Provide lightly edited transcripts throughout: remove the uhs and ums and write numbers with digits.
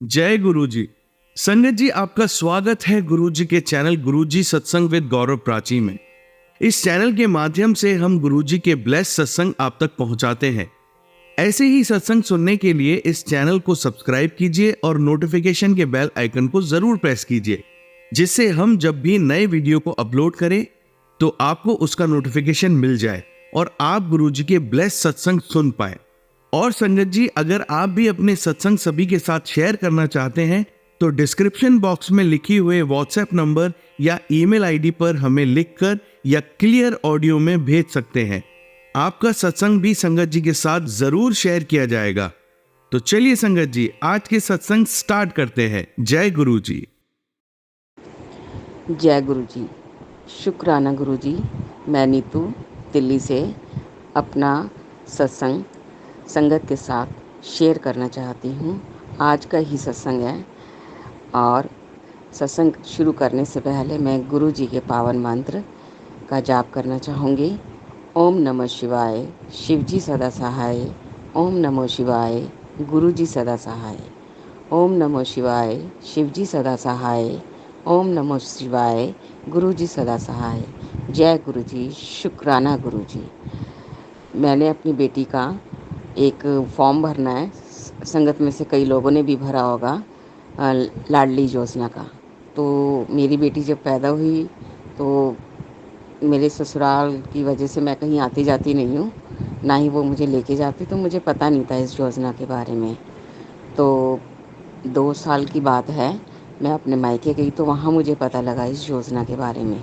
जय गुरु जी। संगत जी, आपका स्वागत है गुरु जी के चैनल गुरु जी सत्संग विद गौरव प्राची में। इस चैनल के माध्यम से हम गुरु जी के ब्लेस सत्संग आप तक पहुंचाते हैं। ऐसे ही सत्संग सुनने के लिए इस चैनल को सब्सक्राइब कीजिए और नोटिफिकेशन के बेल आइकन को जरूर प्रेस कीजिए, जिससे हम जब भी नए वीडियो को अपलोड करें तो आपको उसका नोटिफिकेशन मिल जाए और आप गुरु जी के ब्लेस सत्संग सुन पाए। और संगत जी, अगर आप भी अपने सत्संग सभी के साथ शेयर करना चाहते हैं तो डिस्क्रिप्शन बॉक्स में लिखी हुए व्हाट्सएप नंबर या ईमेल आईडी पर हमें लिखकर या क्लियर ऑडियो में भेज सकते हैं। आपका सत्संग भी संगत जी के साथ जरूर शेयर किया जाएगा। तो चलिए संगत जी, आज के सत्संग स्टार्ट करते हैं। जय गुरु जी। जय गुरु जी। शुक्राना गुरु जी। मैं नीतू दिल्ली से अपना सत्संग संगत के साथ शेयर करना चाहती हूँ। आज का ही सत्संग है और सत्संग शुरू करने से पहले मैं गुरु जी के पावन मंत्र का जाप करना चाहूँगी। ओम नमः शिवाय, शिव जी सदा सहाय। ओम नमः शिवाय, गुरु जी सदा सहाय। ओम नमः शिवाय, शिव जी सदा सहाय। ओम नमः शिवाय, गुरु जी सदा सहाय। जय गुरु जी। शुक्राना गुरु जी। मैंने अपनी बेटी का एक फॉर्म भरना है। संगत में से कई लोगों ने भी भरा होगा, लाडली योजना का। तो मेरी बेटी जब पैदा हुई तो मेरे ससुराल की वजह से मैं कहीं आती जाती नहीं हूँ, ना ही वो मुझे लेके जाती, तो मुझे पता नहीं था इस योजना के बारे में। तो 2 साल की बात है, मैं अपने मायके गई तो वहाँ मुझे पता लगा इस योजना के बारे में।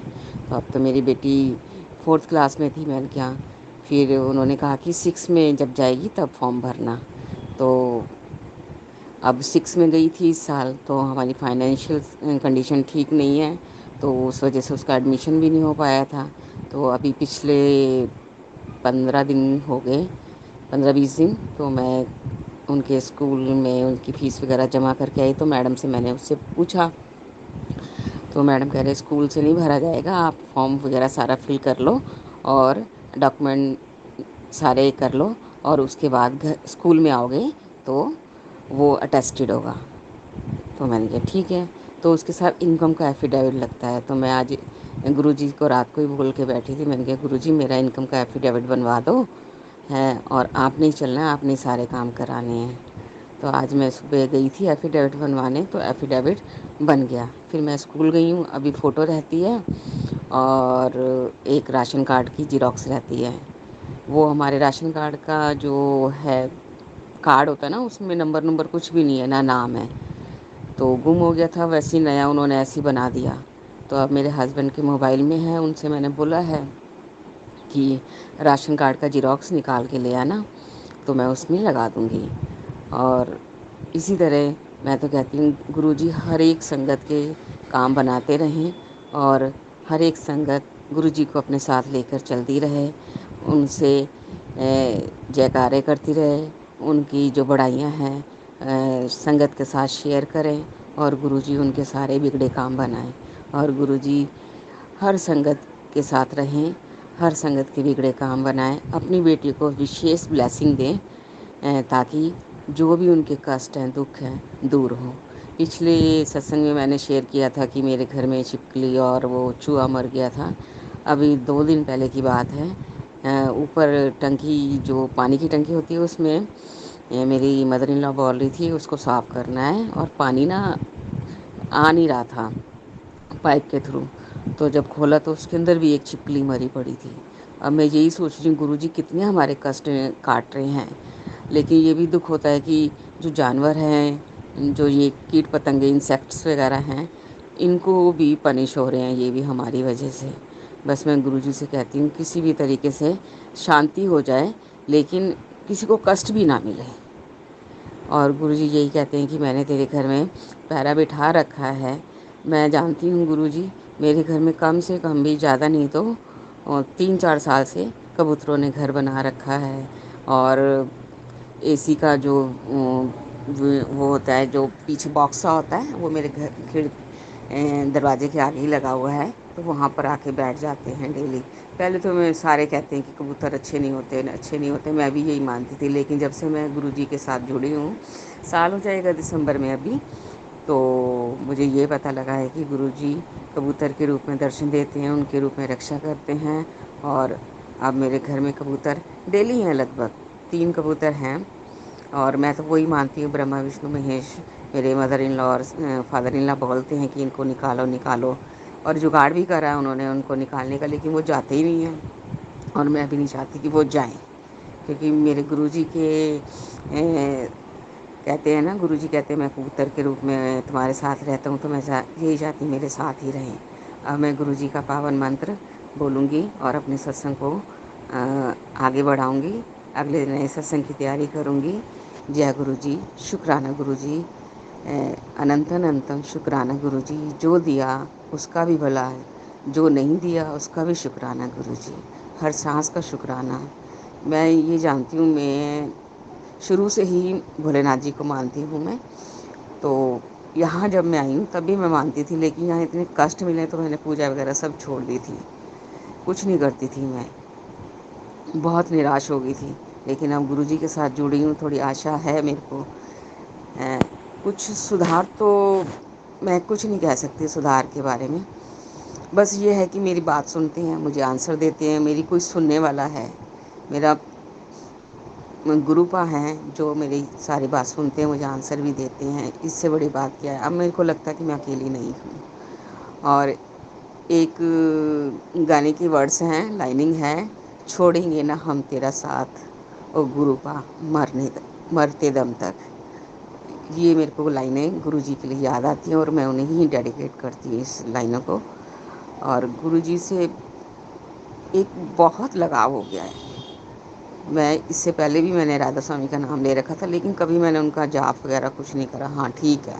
तो अब तो मेरी बेटी 4th क्लास में थी। मैंने क्या, फिर उन्होंने कहा कि 6 में जब जाएगी तब फॉर्म भरना। तो अब 6 में गई थी इस साल, तो हमारी फाइनेंशियल कंडीशन ठीक नहीं है, तो उस वजह से उसका एडमिशन भी नहीं हो पाया था। तो अभी पिछले 15 दिन हो गए, 15-20 दिन, तो मैं उनके स्कूल में उनकी फ़ीस वगैरह जमा करके आई। तो मैडम से मैंने उससे पूछा, तो मैडम कह रहे स्कूल से नहीं भरा जाएगा, आप फॉर्म वगैरह सारा फिल कर लो और डॉक्यूमेंट सारे कर लो और उसके बाद घर स्कूल में आओगे तो वो अटेस्टेड होगा। तो मैंने कहा ठीक है। तो उसके साथ इनकम का एफिडेविट लगता है। तो मैं आज गुरुजी को रात को ही बोल के बैठी थी। मैंने कहा गुरुजी, मेरा इनकम का एफिडेविट बनवा दो है, और आप नहीं चलना है, आपने सारे काम कराने हैं। तो आज मैं सुबह गई थी एफिडेविट बनवाने, तो एफिडेविट बन गया। फिर मैं स्कूल गई हूँ, अभी फ़ोटो रहती है और एक राशन कार्ड की ज़ेरॉक्स रहती है। वो हमारे राशन कार्ड का जो है कार्ड होता है ना, उसमें नंबर कुछ भी नहीं है, ना नाम है। तो गुम हो गया था, वैसे ही नया उन्होंने ऐसे ही बना दिया। तो अब मेरे हस्बैंड के मोबाइल में है, उनसे मैंने बोला है कि राशन कार्ड का ज़ेरॉक्स निकाल के ले आना, तो मैं उसमें लगा दूँगी। और इसी तरह मैं तो कहती हूँ गुरुजी हर एक संगत के काम बनाते रहें और हर एक संगत गुरुजी को अपने साथ लेकर चलती रहे, उनसे जयकारे करती रहे, उनकी जो बड़ाइयाँ हैं संगत के साथ शेयर करें और गुरुजी उनके सारे बिगड़े काम बनाएं। और गुरुजी हर संगत के साथ रहें, हर संगत के बिगड़े काम बनाएं, अपनी बेटी को विशेष ब्लेसिंग दें ताकि जो भी उनके कष्ट हैं, दुख हैं, दूर हों। पिछले सत्संग में मैंने शेयर किया था कि मेरे घर में छिपकली और वो चूहा मर गया था। अभी 2 दिन पहले की बात है। ऊपर टंकी, जो पानी की टंकी होती है, उसमें मेरी मदर इन लॉ बोल रही थी उसको साफ़ करना है, और पानी ना आ नहीं रहा था पाइप के थ्रू। तो जब खोला तो उसके अंदर भी एक छिपकली मरी पड़ी थी। अब मैं यही सोच रही हूँ गुरुजी कितने हमारे कष्ट काट रहे हैं, लेकिन ये भी दुख होता है कि जो जानवर हैं, जो ये कीट पतंगे, इंसेक्ट्स वगैरह हैं, इनको भी पनिश हो रहे हैं, ये भी हमारी वजह से। बस मैं गुरुजी से कहती हूँ किसी भी तरीके से शांति हो जाए, लेकिन किसी को कष्ट भी ना मिले। और गुरुजी यही कहते हैं कि मैंने तेरे घर में पहरा बिठा रखा है। मैं जानती हूँ गुरुजी, मेरे घर में कम से कम भी ज़्यादा नहीं तो 3-4 साल से कबूतरों ने घर बना रखा है। और एसी का जो वो होता है, जो पीछे बॉक्स सा होता है, वो मेरे घर दरवाजे के आगे ही लगा हुआ है, तो वहाँ पर आके बैठ जाते हैं डेली। पहले तो मैं सारे कहते हैं कि कबूतर अच्छे नहीं होते, अच्छे नहीं होते, मैं भी यही मानती थी। लेकिन जब से मैं गुरुजी के साथ जुड़ी हूँ, साल हो जाएगा दिसंबर में अभी। तो मुझे ये पता लगा है कि गुरुजी कबूतर के रूप में दर्शन देते हैं, उनके रूप में रक्षा करते हैं। और अब मेरे घर में कबूतर डेली हैं, लगभग 3 कबूतर हैं। और मैं तो वही मानती हूँ, ब्रह्मा विष्णु महेश। मेरे मदर इन लॉ और फादर इन लॉ बोलते हैं कि इनको निकालो निकालो, और जुगाड़ भी करा है उन्होंने उनको निकालने का, लेकिन वो जाते ही नहीं हैं। और मैं भी नहीं चाहती कि वो जाएं, क्योंकि मेरे गुरुजी के कहते हैं ना, गुरुजी कहते हैं मैं कबूतर के रूप में तुम्हारे साथ रहता हूँ, तो मैं यही चाहती मेरे साथ ही रहें। अब मैं गुरुजी का पावन मंत्र बोलूँगी और अपने सत्संग को आगे बढ़ाऊँगी। अगले नए सत्संग की तैयारी करूँगी। जय गुरुजी, शुक्राना गुरुजी, अनंत अनंतम शुक्राना गुरुजी। जो दिया उसका भी भला है, जो नहीं दिया उसका भी शुक्राना गुरुजी। हर सांस का शुक्राना। मैं ये जानती हूँ, मैं शुरू से ही भोलेनाथ जी को मानती हूँ मैं। तो यहाँ जब मैं आई हूँ तब भी मैं मानती थी, लेकिन यहाँ इतने कष्ट मिले तो मैंने पूजा वगैरह सब छोड़ दी थी, कुछ नहीं करती थी मैं, बहुत निराश हो गई थी। लेकिन अब गुरुजी के साथ जुड़ी हूँ, थोड़ी आशा है मेरे को। कुछ सुधार तो मैं कुछ नहीं कह सकती सुधार के बारे में। बस ये है कि मेरी बात सुनते हैं, मुझे आंसर देते हैं, मेरी कोई सुनने वाला है। मेरा गुरुपा हैं जो मेरी सारी बात सुनते हैं, मुझे आंसर भी देते हैं। इससे बड़ी बात क्या है। अब मेरे को लगता है कि मैं अकेली नहीं हूँ। और एक गाने की वर्ड्स हैं, लाइनिंग है, छोड़ेंगे ना हम तेरा साथ ओ गुरुपा, मरते दम तक। ये मेरे को लाइनें गुरुजी के लिए याद आती हैं और मैं उन्हें ही डेडिकेट करती हूँ इस लाइनों को। और गुरुजी से एक बहुत लगाव हो गया है। मैं इससे पहले भी मैंने राधा स्वामी का नाम ले रखा था, लेकिन कभी मैंने उनका जाप वगैरह कुछ नहीं करा। हाँ ठीक है,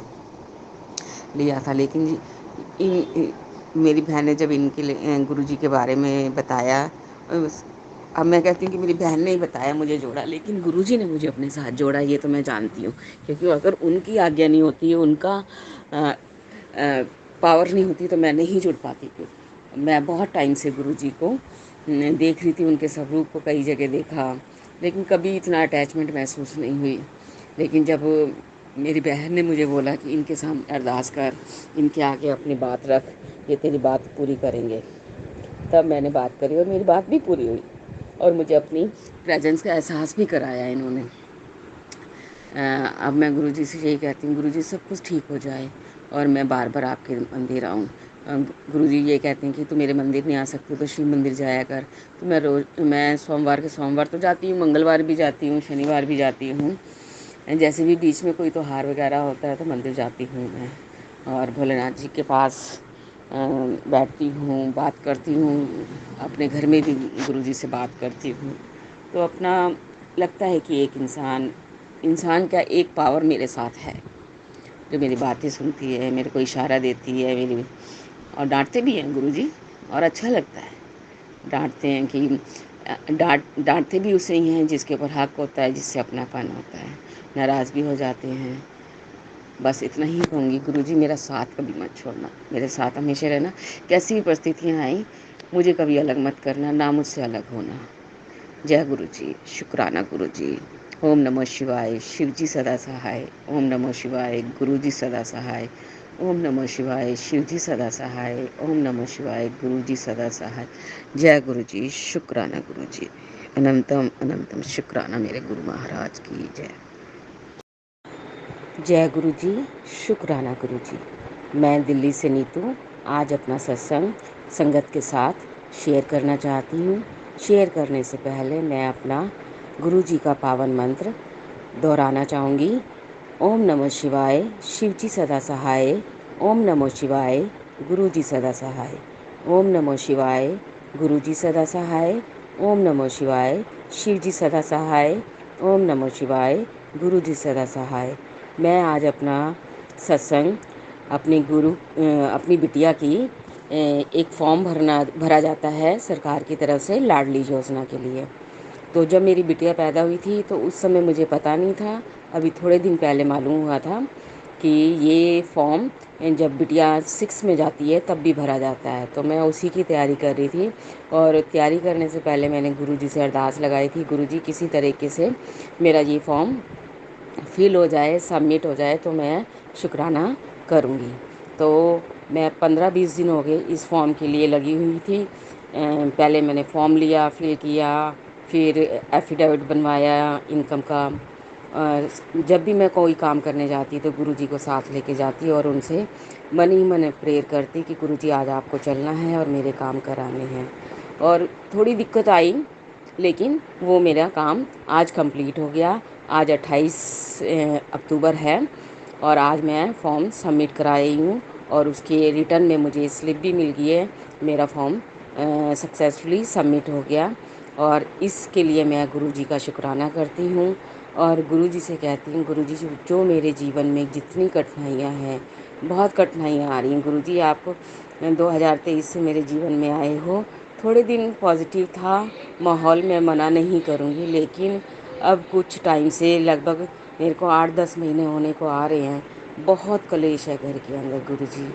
लिया था, लेकिन मेरी बहन ने जब इनके लिए गुरुजी के बारे में बताया, अब मैं कहती हूँ कि मेरी बहन ने ही बताया, मुझे जोड़ा, लेकिन गुरुजी ने मुझे अपने साथ जोड़ा, ये तो मैं जानती हूँ। क्योंकि अगर उनकी आज्ञा नहीं होती, उनका पावर नहीं होती, तो मैं नहीं जुड़ पाती थी। मैं बहुत टाइम से गुरुजी को देख रही थी, उनके स्वरूप को कई जगह देखा, लेकिन कभी इतना अटैचमेंट महसूस नहीं हुई। लेकिन जब मेरी बहन ने मुझे बोला कि इनके सामने अरदास कर, इनके आगे अपनी बात रख, ये तेरी बात पूरी करेंगे, तब मैंने बात करी और मेरी बात भी पूरी हुई। और मुझे अपनी प्रेजेंस का एहसास भी कराया इन्होंने। अब मैं गुरुजी से यही कहती हूँ, गुरुजी सब कुछ ठीक हो जाए और मैं बार बार आपके मंदिर आऊँ। गुरुजी ये कहते हैं कि तू मेरे मंदिर नहीं आ सकती तो शिव मंदिर जाया कर। तो मैं सोमवार के सोमवार तो जाती हूँ, मंगलवार भी जाती हूँ, शनिवार भी जाती हूँ। जैसे भी बीच में कोई त्योहार वगैरह होता है तो मंदिर जाती हूँ मैं, और भोलेनाथ जी के पास बैठती हूँ, बात करती हूँ। अपने घर में भी गुरुजी से बात करती हूँ। तो अपना लगता है कि एक इंसान क्या, एक पावर मेरे साथ है जो मेरी बातें सुनती है, मेरे को इशारा देती है मेरी। और डांटते भी हैं गुरुजी, और अच्छा लगता है। डांटते हैं कि डांटते भी उसे ही हैं जिसके ऊपर हक होता है, जिससे अपनापन होता है। नाराज़ भी हो जाते हैं। बस इतना ही कहूँगी, गुरुजी मेरा साथ कभी मत छोड़ना, मेरे साथ हमेशा रहना। कैसी भी परिस्थितियाँ आई, मुझे कभी अलग मत करना, ना मुझसे अलग होना। जय गुरुजी, शुक्राना गुरुजी। ओम नमः शिवाय, शिवजी सदा सहाय। ओम नमः शिवाय, गुरुजी सदा सहाय। ओम नमः शिवाय, शिवजी सदा सहाय। ओम नमः शिवाय, गुरुजी सदा सहाय। जय गुरुजी, शुक्राना गुरुजी। अनंतम अनंतम शुक्राना मेरे गुरु महाराज की जय। जय गुरुजी, शुक्राना गुरुजी। मैं दिल्ली से नीतू आज अपना सत्संग संगत के साथ शेयर करना चाहती हूँ। शेयर करने से पहले मैं अपना गुरुजी का पावन मंत्र दोहराना चाहूँगी। ओम नमः शिवाय, शिवजी सदा सहाय। ओम नमः शिवाय, गुरुजी सदा सहाय। ओम नमः शिवाय, गुरुजी सदा सहाय। ओम नमः शिवाय, शिवजी सदा सहाय। ओम नमः शिवाय, गुरुजी सदा सहाय। मैं आज अपना सत्संग अपनी बिटिया की एक फॉर्म भरा जाता है सरकार की तरफ से लाडली योजना के लिए। तो जब मेरी बिटिया पैदा हुई थी तो उस समय मुझे पता नहीं था, अभी थोड़े दिन पहले मालूम हुआ था कि ये फॉर्म जब बिटिया 6 में जाती है तब भी भरा जाता है। तो मैं उसी की तैयारी कर रही थी, और तैयारी करने से पहले मैंने गुरुजी से अरदास लगाई थी, गुरुजी किसी तरीके से मेरा ये फॉर्म फिल हो जाए, सबमिट हो जाए तो मैं शुक्राना करूँगी। तो मैं 15-20 दिन हो गए इस फॉर्म के लिए लगी हुई थी। पहले मैंने फॉर्म लिया, फिल किया, फिर एफिडेविट बनवाया इनकम का। जब भी मैं कोई काम करने जाती तो गुरुजी को साथ लेके जाती और उनसे मन ही मन प्रेयर करती कि गुरुजी आज आपको चलना है और मेरे काम कराने हैं। और थोड़ी दिक्कत आई, लेकिन वो मेरा काम आज कंप्लीट हो गया। आज 28 अक्टूबर है और आज मैं फॉर्म सबमिट करा रही हूँ और उसके रिटर्न में मुझे स्लिप भी मिल गई है। मेरा फॉर्म सक्सेसफुली सबमिट हो गया और इसके लिए मैं गुरुजी का शुक्राना करती हूँ और गुरुजी से कहती हूँ, गुरुजी जो मेरे जीवन में जितनी कठिनाइयाँ हैं, बहुत कठिनाइयाँ आ रही हैं गुरुजी, आप 2023 से मेरे जीवन में आए हो। थोड़े दिन पॉजिटिव था माहौल, मैं मना नहीं करूँगी, लेकिन अब कुछ टाइम से लगभग मेरे को 8-10 महीने होने को आ रहे हैं, बहुत कलेश है घर के अंदर गुरुजी।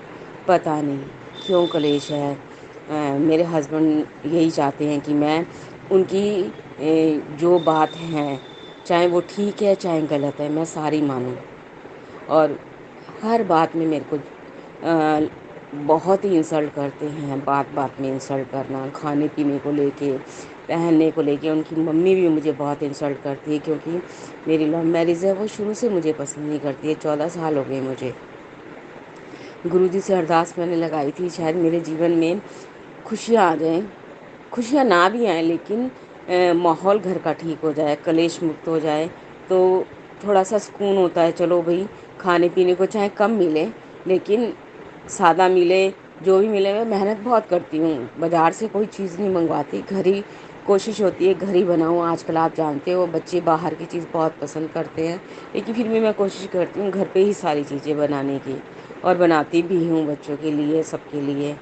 पता नहीं क्यों कलेश है। मेरे हस्बैंड यही चाहते हैं कि मैं उनकी जो बात है, चाहे वो ठीक है चाहे गलत है, मैं सारी मानूं। और हर बात में मेरे को बहुत ही इंसल्ट करते हैं, बात बात में इंसल्ट करना, खाने पीने को लेके, पहनने को लेके। उनकी मम्मी भी मुझे बहुत इंसल्ट करती है क्योंकि मेरी लव मैरिज है, वो शुरू से मुझे पसंद नहीं करती है। 14 साल हो गए मुझे। गुरुजी से अरदास मैंने लगाई थी शायद मेरे जीवन में खुशियाँ आ जाएं, खुशियाँ ना भी आएँ, लेकिन माहौल घर का ठीक हो जाए, कलेश मुक्त हो जाए तो थोड़ा सा सुकून होता है। चलो भाई, खाने पीने को चाहे कम मिले लेकिन सादा मिले, जो भी मिले। मैं मेहनत बहुत करती हूँ, बाज़ार से कोई चीज़ नहीं मंगवाती, घर ही कोशिश होती है घर ही बनाऊँ। आजकल आप जानते हो बच्चे बाहर की चीज़ बहुत पसंद करते हैं, लेकिन फिर भी मैं कोशिश करती हूँ घर पे ही सारी चीज़ें बनाने की, और बनाती भी हूँ बच्चों के लिए, सबके लिए।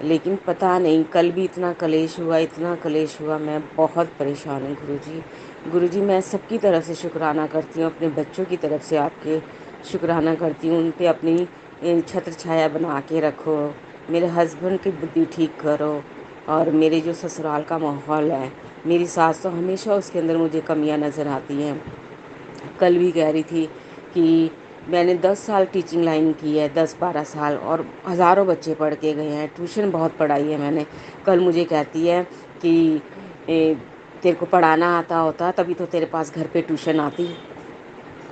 लेकिन पता नहीं कल भी इतना कलेश हुआ, इतना कलेश हुआ, मैं बहुत परेशान हूँ गुरुजी। गुरुजी मैं सबकी तरफ से शुक्राना करती हूँ, अपने बच्चों की तरफ से आपके शुक्राना करती हूँ। उन पे अपनी छत्र छाया बना के रखो, मेरे हस्बैंड की बुद्धि ठीक करो, और मेरे जो ससुराल का माहौल है, मेरी सास तो हमेशा उसके अंदर मुझे कमियाँ नज़र आती हैं। कल भी कह रही थी कि मैंने 10 साल टीचिंग लाइन की है, 10-12 साल, और हज़ारों बच्चे पढ़ के गए हैं, ट्यूशन बहुत पढ़ाई है मैंने। कल मुझे कहती है कि ए, तेरे को पढ़ाना आता होता तभी तो तेरे पास घर पे ट्यूशन आती।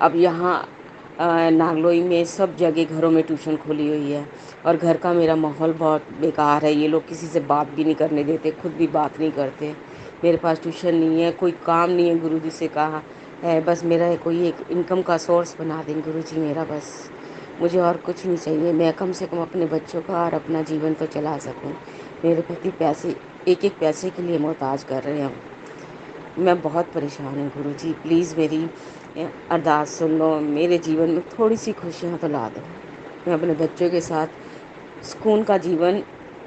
अब यहाँ नागलोई में सब जगह घरों में ट्यूशन खोली हुई है और घर का मेरा माहौल बहुत बेकार है। ये लोग किसी से बात भी नहीं करने देते, खुद भी बात नहीं करते। मेरे पास ट्यूशन नहीं है, कोई काम नहीं है, गुरुजी से कहा है बस मेरा कोई एक इनकम का सोर्स बना दें गुरुजी मेरा, बस मुझे और कुछ नहीं चाहिए। मैं कम से कम अपने बच्चों का और अपना जीवन तो चला सकूं। मेरे पति पैसे, एक एक पैसे के लिए मोहताज कर रहे हैं। मैं बहुत परेशान हूँ गुरुजी, प्लीज़ मेरी अरदास सुन लो, मेरे जीवन में थोड़ी सी खुशियाँ तो ला दो। मैं अपने बच्चों के साथ सुकून का जीवन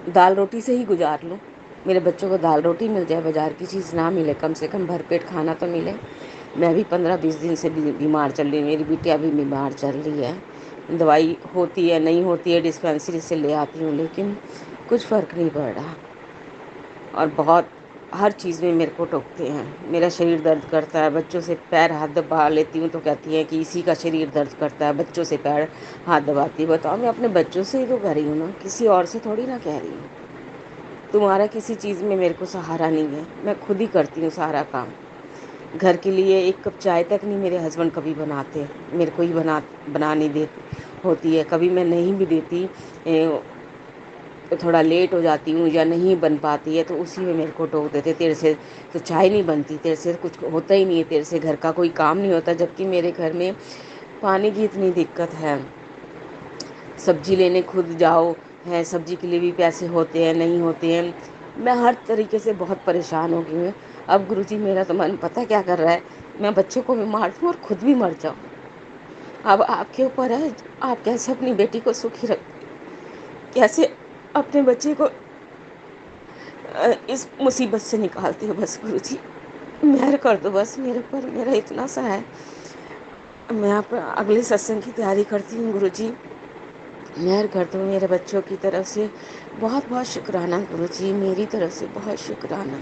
दाल रोटी से ही गुजार लूँ। मेरे बच्चों को दाल रोटी मिल जाए, बाज़ार की चीज़ ना मिले, कम से कम भरपेट खाना तो मिले। मैं भी 15-20 दिन से बीमार चल रही हूँ, मेरी बिटिया भी बीमार चल रही है। दवाई होती है नहीं होती है, डिस्पेंसरी से ले आती हूँ, लेकिन कुछ फ़र्क नहीं पड़ रहा। और बहुत हर चीज़ में मेरे को टोकते हैं, मेरा शरीर दर्द करता है। बच्चों से पैर हाथ दबा लेती हूँ तो कहती हैं कि इसी का शरीर दर्द करता है, बच्चों से पैर हाथ दबाती। बताओ, मैं अपने बच्चों से ही तो कह रही हूँ ना, किसी और से थोड़ी ना कह रही हूँ। तुम्हारा किसी चीज़ में मेरे को सहारा नहीं है, मैं खुद ही करती हूँ सारा काम। घर के लिए एक कप चाय तक नहीं मेरे हस्बैंड कभी बनाते, मेरे को ही बनानी देती होती है। कभी मैं नहीं भी देती, तो थोड़ा लेट हो जाती हूँ या नहीं बन पाती है तो उसी में मेरे को टोक देते, तेरे से तो चाय नहीं बनती, तेरे से कुछ होता ही नहीं है, तेरे से घर का कोई काम नहीं होता। जबकि मेरे घर में पानी की इतनी दिक्कत है, सब्जी लेने खुद जाओ है, सब्जी के लिए भी पैसे होते हैं नहीं होते हैं। मैं हर तरीके से बहुत परेशान हो गई हूँ। अब गुरुजी मेरा तो मन पता क्या कर रहा है, मैं बच्चों को भी मार दूँ और खुद भी मर जाऊँ। अब आपके ऊपर है, आप कैसे अपनी बेटी को सुखी रख, कैसे अपने बच्चे को इस मुसीबत से निकालती हो। बस गुरुजी मेहर कर दो, बस मेरे पर, मेरा इतना सा है। मैं अगले सत्संग की तैयारी करती हूँ गुरुजी, मेहर कर दो मेरे बच्चों की तरफ से। बहुत बहुत शुक्राना गुरुजी, मेरी तरफ से बहुत शुक्राना।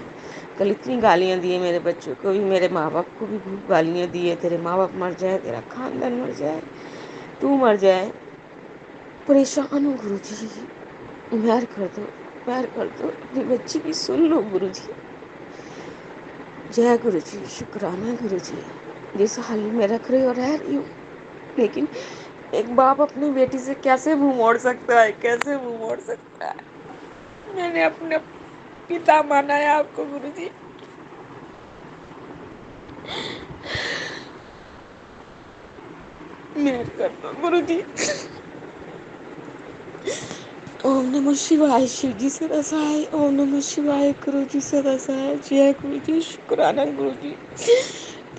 कल इतनी गालियाँ दी मेरे बच्चों को भी, मेरे माँ बाप को भी खूब गालियाँ दी है, तेरे माँ बाप मर जाए, तेरा खानदान मर जाए, तू मर जाए। परेशान हूँ गुरुजी, मेहर कर दो, मेहर कर दो, अपनी बच्ची की सुन लो गुरुजी। जय गुरुजी, शुक्राना गुरुजी। जिस हाल में रख रहे हो रह रही हूँ, लेकिन एक बाप अपनी बेटी से कैसे मुंह मोड़ सकता है, कैसे मुंह मोड़ सकता है। मैंने अपने पिता माना है आपको गुरुजी। मेहर कर दो गुरुजी। ओम नमः शिवाय, शिव जी सदा सहाय। ओम नमः शिवाय, गुरु जी सदा सहाय। जय गुरु जी, शुक्राना गुरु जी।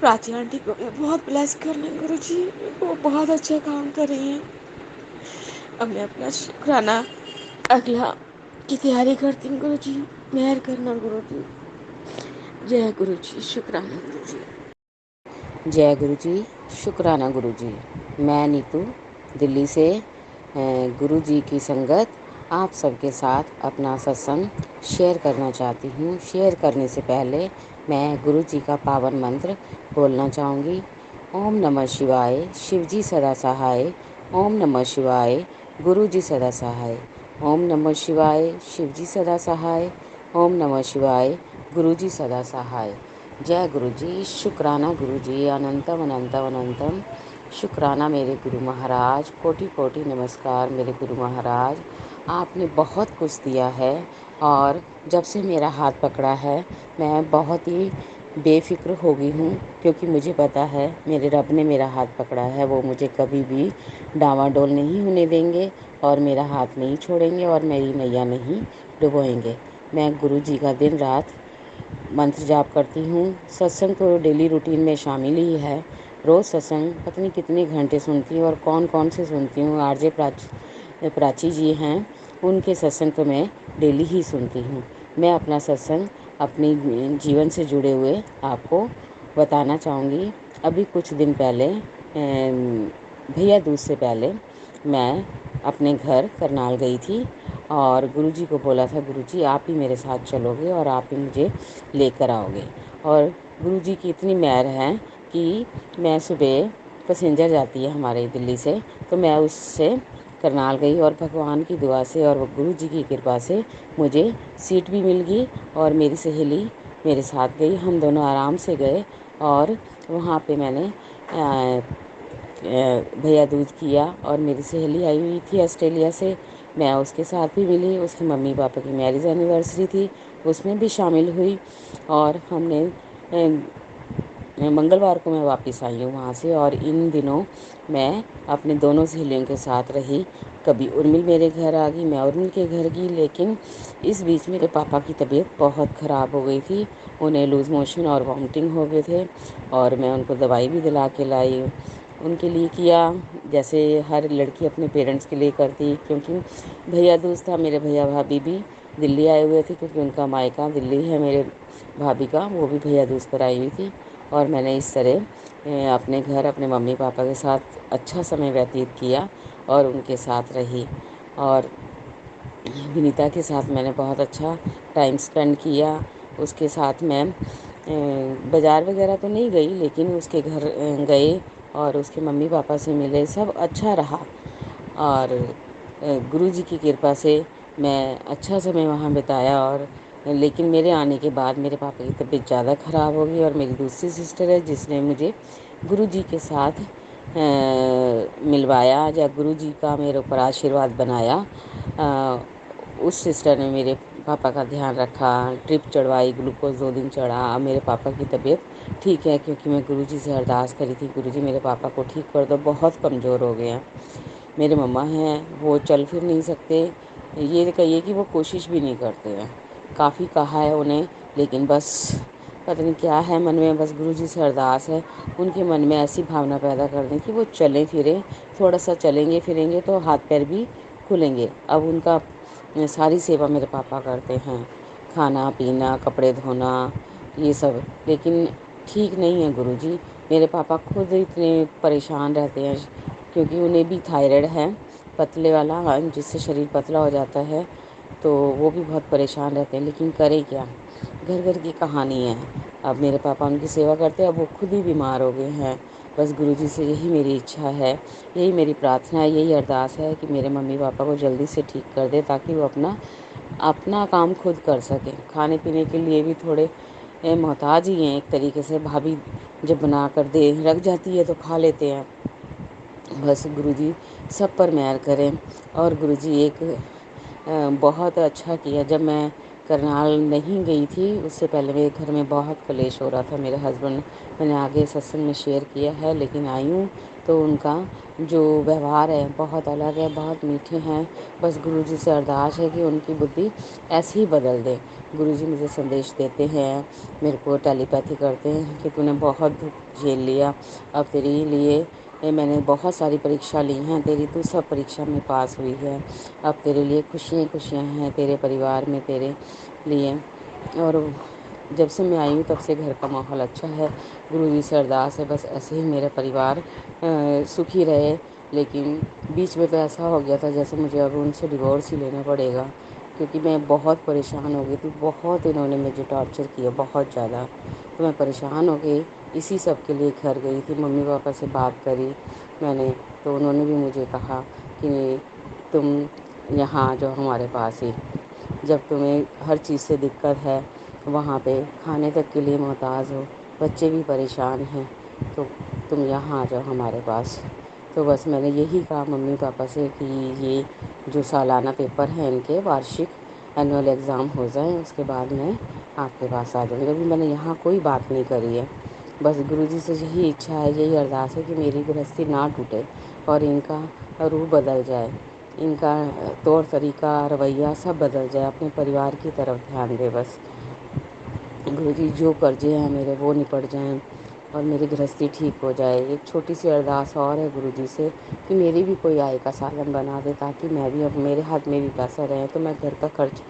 प्राची आंटी को भी बहुत ब्लेस करना गुरु जी, वो बहुत अच्छा काम कर रही हैं। अब मैं अपना शुक्राना अगला की तैयारी करती हूँ गुरु जी। मेहर करना गुरु जी। जय गुरु जी, शुक्राना गुरु जी। जय गुरु जी, शुक्राना गुरु जी। मैं नीतू दिल्ली से गुरु जी की संगत आप सबके साथ अपना सत्संग शेयर करना चाहती हूँ। शेयर करने से पहले मैं गुरु जी का पावन मंत्र बोलना चाहूँगी। ओम नमः शिवाय, शिव जी सदा सहाय। ओम नमः शिवाय, गुरु जी सदा सहाय। ओम नमः शिवाय, शिव जी सदा सहाय। ओम नमः शिवाय, गुरु जी सदा सहाय। जय गुरु जी, शुक्राना गुरु जी, अनंतम अनंतम अनंतम शुक्राना मेरे गुरु महाराज। कोटि कोटि नमस्कार मेरे गुरु महाराज। आपने बहुत कुछ दिया है और जब से मेरा हाथ पकड़ा है मैं बहुत ही बेफिक्र हो गई हूँ, क्योंकि मुझे पता है मेरे रब ने मेरा हाथ पकड़ा है, वो मुझे कभी भी डामाडोल नहीं होने देंगे और मेरा हाथ नहीं छोड़ेंगे और मेरी नैया नहीं डुबोएंगे। मैं गुरु जी का दिन रात मंत्र जाप करती हूँ। सत्संग तो डेली रूटीन में शामिल ही है। रोज़ सत्संग पता नहीं कितने घंटे सुनती हूँ और कौन कौन से सुनती हूँ। आरजे प्राची जी हैं, उनके सत्संग तो मैं डेली ही सुनती हूँ। मैं अपना सत्संग अपनी जीवन से जुड़े हुए आपको बताना चाहूँगी। अभी कुछ दिन पहले भैया दूज से पहले मैं अपने घर करनाल गई थी और गुरुजी को बोला था, गुरुजी आप ही मेरे साथ चलोगे और आप ही मुझे लेकर आओगे। और गुरुजी की इतनी मेहर है कि मैं सुबह पैसेंजर जाती है हमारे दिल्ली से, तो मैं उससे करनाल गई और भगवान की दुआ से और गुरु जी की कृपा से मुझे सीट भी मिल गई और मेरी सहेली मेरे साथ गई। हम दोनों आराम से गए और वहाँ पे मैंने भैया दूज किया और मेरी सहेली आई हुई थी ऑस्ट्रेलिया से, मैं उसके साथ भी मिली। उसके मम्मी पापा की मैरिज एनिवर्सरी थी, उसमें भी शामिल हुई और हमने मंगलवार को मैं वापस आई हूँ वहाँ से। और इन दिनों मैं अपने दोनों सहेलियों के साथ रही। कभी उर्मिल मेरे घर आ गई, मैं उर्मिल के घर गई, लेकिन इस बीच मेरे पापा की तबीयत बहुत ख़राब हो गई थी। उन्हें लूज़ मोशन और वॉमिटिंग हो गए थे और मैं उनको दवाई भी दिला के लाई। उनके लिए किया जैसे हर लड़की अपने पेरेंट्स के लिए करती, क्योंकि भैया दूज था। मेरे भैया भाभी भी दिल्ली आए हुए थे, क्योंकि उनका मायका दिल्ली है मेरे भाभी का, वो भी भैया दूज पर आई हुई थी। और मैंने इस तरह अपने घर अपने मम्मी पापा के साथ अच्छा समय व्यतीत किया और उनके साथ रही। और विनीता के साथ मैंने बहुत अच्छा टाइम स्पेंड किया। उसके साथ मैं बाज़ार वगैरह तो नहीं गई, लेकिन उसके घर गए और उसके मम्मी पापा से मिले, सब अच्छा रहा। और गुरु जी की कृपा से मैं अच्छा समय वहाँ बिताया। और लेकिन मेरे आने के बाद मेरे पापा की तबीयत ज़्यादा ख़राब हो गई और मेरी दूसरी सिस्टर है जिसने मुझे गुरु जी के साथ मिलवाया, या गुरु जी का मेरे ऊपर आशीर्वाद बनाया। उस सिस्टर ने मेरे पापा का ध्यान रखा, ट्रिप चढ़वाई, ग्लूकोज 2 दिन चढ़ा। अब मेरे पापा की तबीयत ठीक है, क्योंकि मैं गुरु जी से अरदास करी थी, गुरु जी मेरे पापा को ठीक कर दो, बहुत कमज़ोर हो गए हैं। मेरे मम्मा हैं, वो चल फिर नहीं सकते, ये कहिए कि वो कोशिश भी नहीं करते हैं। काफ़ी कहा है उन्हें, लेकिन बस पता नहीं क्या है मन में, बस गुरु जी से अरदास है उनके मन में ऐसी भावना पैदा कर दें कि वो चलें फिरें, थोड़ा सा चलेंगे फिरेंगे तो हाथ पैर भी खुलेंगे। अब उनका सारी सेवा मेरे पापा करते हैं, खाना पीना कपड़े धोना ये सब, लेकिन ठीक नहीं है गुरु जी। मेरे पापा खुद इतने परेशान रहते हैं, क्योंकि उन्हें भी थायराइड है, पतले वाला, जिससे शरीर पतला हो जाता है, तो वो भी बहुत परेशान रहते हैं, लेकिन करें क्या, घर घर की कहानी है। अब मेरे पापा उनकी सेवा करते हैं, अब वो खुद ही बीमार हो गए हैं। बस गुरुजी से यही मेरी इच्छा है, यही मेरी प्रार्थना है, यही अरदास है कि मेरे मम्मी पापा को जल्दी से ठीक कर दे, ताकि वो अपना अपना काम खुद कर सकें। खाने पीने के लिए भी थोड़े मोहताज ही हैं एक तरीके से। भाभी जब बना कर दे रख जाती है तो खा लेते हैं। बस गुरुजी सब पर मेहर करें। और गुरुजी एक बहुत अच्छा किया, जब मैं करनाल नहीं गई थी उससे पहले मेरे घर में बहुत कलेश हो रहा था। मेरे हस्बैंड, मैंने आगे सत्संग में शेयर किया है, लेकिन आई हूँ तो उनका जो व्यवहार है बहुत अलग है, बहुत मीठे हैं। बस गुरुजी से अरदास है कि उनकी बुद्धि ऐसे ही बदल दे। गुरुजी मुझे संदेश देते हैं, मेरे को टेलीपैथी करते हैं कि तूने बहुत दुख झेल लिया, अब तेरे लिए मैंने बहुत सारी परीक्षा ली हैं, तेरी तू सब परीक्षा में पास हुई है, अब तेरे लिए खुशियाँ खुशियाँ हैं तेरे परिवार में, तेरे लिए। और जब से मैं आई हूँ तब से घर का माहौल अच्छा है। गुरुजी से अरदास है बस ऐसे ही मेरा परिवार सुखी रहे। लेकिन बीच में तो ऐसा हो गया था जैसे मुझे अब उनसे डिवोर्स ही लेना पड़ेगा, क्योंकि मैं बहुत परेशान हो गई थी। बहुत इन्होंने मुझे टॉर्चर किया, बहुत ज़्यादा। तो मैं परेशान हो गई, इसी सब के लिए घर गई थी। मम्मी पापा से बात करी मैंने, तो उन्होंने भी मुझे कहा कि तुम यहाँ आ जाओ हमारे पास ही, जब तुम्हें हर चीज़ से दिक्कत है, वहाँ पे खाने तक के लिए मोहताज हो, बच्चे भी परेशान हैं, तो तुम यहाँ आ जाओ हमारे पास। तो बस मैंने यही कहा मम्मी पापा से कि ये जो सालाना पेपर है इनके, वार्षिक एनुअल एग्ज़ाम हो जाए उसके बाद मैं आपके पास आ जाऊँगी। अभी मैंने यहाँ कोई बात नहीं करी है। बस गुरुजी से यही इच्छा है, यही अरदास है कि मेरी गृहस्थी ना टूटे और इनका रूह बदल जाए, इनका तौर तरीका रवैया सब बदल जाए, अपने परिवार की तरफ ध्यान दे। बस गुरुजी जो कर्जे हैं मेरे वो निपट जाएं और मेरी गृहस्थी ठीक हो जाए। एक छोटी सी अरदास और है गुरुजी से कि मेरी भी कोई आय का साधन बना दे, ताकि मैं भी, अब मेरे हाथ में भी पैसा रहे तो मैं घर का खर्च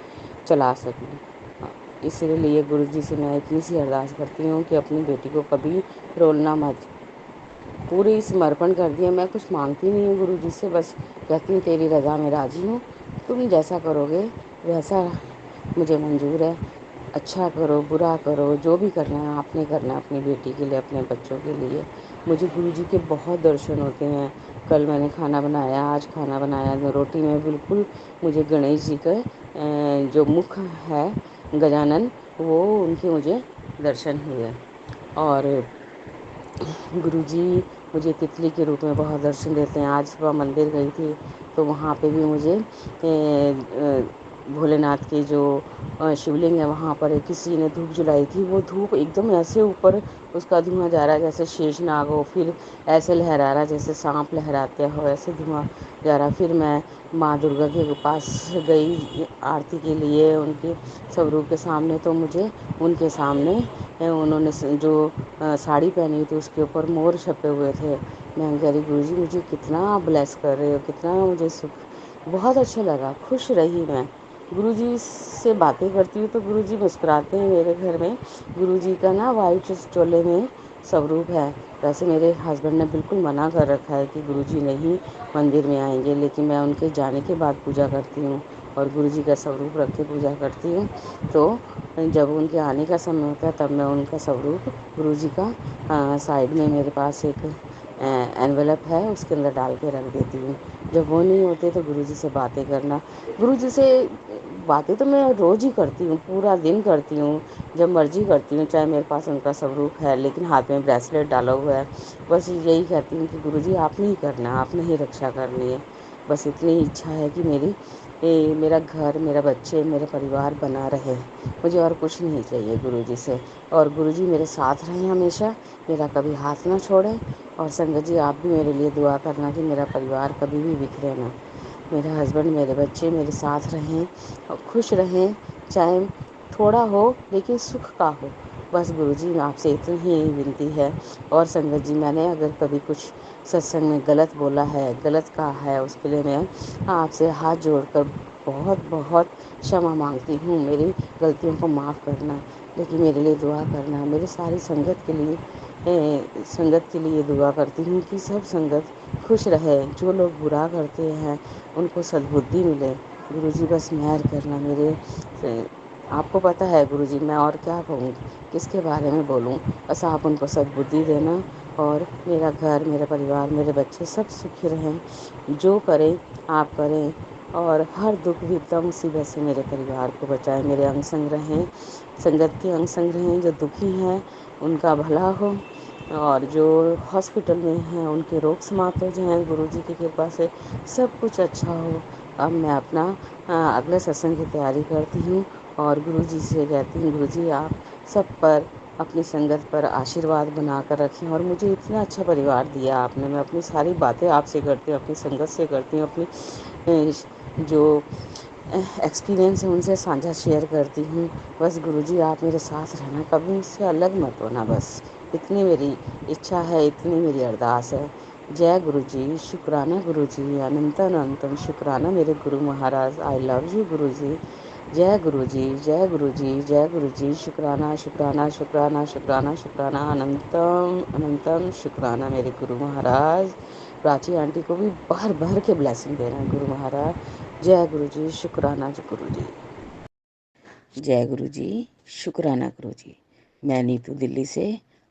चला सकूं। इसलिए गुरुजी से मैं इतनी सी अरदास करती हूँ कि अपनी बेटी को कभी रोलना मत। पूरी समर्पण कर दिया, मैं कुछ मांगती नहीं हूँ गुरुजी से, बस कहती हूँ तेरी रज़ा में राज़ी हूँ, तुम जैसा करोगे वैसा मुझे मंजूर है। अच्छा करो बुरा करो, जो भी करना है आपने करना है अपनी बेटी के लिए, अपने बच्चों के लिए। मुझे गुरुजी के बहुत दर्शन होते हैं। कल मैंने खाना बनाया, आज खाना बनाया, तो रोटी में बिल्कुल मुझे गणेश जी का जो मुख है गजानन, वो उनके मुझे दर्शन हुए। और गुरुजी मुझे तितली के रूप में बहुत दर्शन देते हैं। आज सुबह मंदिर गई थी तो वहाँ पे भी मुझे भोलेनाथ की जो शिवलिंग है वहाँ पर किसी ने धूप जलाई थी। वो धूप एकदम ऐसे ऊपर उसका धुआं जा रहा है जैसे शेषनाग हो, फिर ऐसे लहरा रहा जैसे सांप लहराते हो, ऐसे धुआं जा रहा। फिर मैं माँ दुर्गा के पास गई आरती के लिए उनके स्वरूप के सामने, तो मुझे उनके सामने उन्होंने जो साड़ी पहनी थी उसके ऊपर मोर छपे हुए थे। मैं कह रही गुरुजी मुझे कितना ब्लेस कर रहे हो, कितना मुझे सुख, बहुत अच्छा लगा, खुश रही मैं। गुरुजी से बातें करती हूँ तो गुरुजी मुस्कुराते हैं मेरे घर में। गुरुजी का ना वाइट चोले में स्वरूप है। वैसे मेरे हस्बैंड ने बिल्कुल मना कर रखा है कि गुरुजी नहीं मंदिर में आएंगे, लेकिन मैं उनके जाने के बाद पूजा करती हूँ और गुरुजी का स्वरूप रख के पूजा करती हूँ। तो जब उनके आने का समय होता है तब मैं उनका स्वरूप गुरुजी का साइड में मेरे पास एक एनवेलप है, उसके अंदर डाल के रख देती हूँ। जब वो नहीं होते तो गुरुजी से बातें करना, गुरुजी से बातें तो मैं रोज़ ही करती हूँ, पूरा दिन करती हूँ, जब मर्जी करती हूँ, चाहे मेरे पास उनका स्वरूप है लेकिन हाथ में ब्रेसलेट डाला हुआ है। बस यही कहती हूँ कि गुरुजी आपने ही करना, आपने ही रक्षा करनी है। बस इतनी ही इच्छा है कि मेरा घर, मेरा बच्चे, मेरा परिवार बना रहे, मुझे और कुछ नहीं चाहिए गुरुजी से। और गुरुजी मेरे साथ रहें हमेशा, मेरा कभी हाथ ना छोड़ें। और संगत जी आप भी मेरे लिए दुआ करना कि मेरा परिवार कभी भी बिखरे ना, मेरे हस्बैंड, मेरे बच्चे मेरे साथ रहें और खुश रहें, चाहे थोड़ा हो लेकिन सुख का हो। बस गुरुजी आपसे इतनी ही विनती है। और संगत जी मैंने अगर कभी कुछ सत्संग में गलत बोला है, गलत कहा है, उसके लिए मैं आपसे हाथ जोड़कर बहुत बहुत क्षमा मांगती हूँ। मेरी गलतियों को माफ़ करना, लेकिन मेरे लिए दुआ करना। मेरी सारी संगत के लिए दुआ करती हूँ कि सब संगत खुश रहे, जो लोग बुरा करते हैं उनको सद्बुद्धि मिले। गुरुजी बस मेहर करना मेरे से। आपको पता है गुरुजी, मैं और क्या कहूँ, किसके बारे में बोलूँ। बस आप उनको सद्बुद्धि देना और मेरा घर, मेरा परिवार, मेरे बच्चे सब सुखी रहें। जो करें आप करें और हर दुख विपदा मुसीबत से मेरे परिवार को बचाएं। मेरे अंग संग रहें, संगत के अंग संग रहें। जो दुखी हैं उनका भला हो और जो हॉस्पिटल में हैं उनके रोग समाप्त हो जाएं। गुरुजी की कृपा से सब कुछ अच्छा हो। अब मैं अपना अगले सत्संग की तैयारी करती हूँ और गुरुजी से कहती हूँ, गुरुजी आप सब पर, अपनी संगत पर आशीर्वाद बना कर रखें और मुझे इतना अच्छा परिवार दिया आपने। मैं अपनी सारी बातें आपसे करती हूँ, अपनी संगत से करती हूँ, अपनी जो एक्सपीरियंस है उनसे साझा शेयर करती हूँ। बस गुरुजी आप मेरे साथ रहना, कभी मुझसे अलग मत होना, बस इतनी मेरी इच्छा है, इतनी मेरी अरदास है। जय गुरुजी, शुक्राना गुरुजी, अनंत अनंतम शुक्राना मेरे Guru Maharaj. I love you गुरुजी। जय गुरुजी, जय गुरुजी, जय गुरुजी। शुक्राना शुक्राना शुक्राना शुक्राना शुक्राना, अनंतम अनंतम शुक्राना मेरे गुरु महाराज। प्राची आंटी को भी भर भर के ब्लेसिंग देना गुरु महाराज। जय गुरुजी, शुक्राना गुरुजी। जय गुरुजी, शुक्राना गुरुजी। मैं नीतू दिल्ली से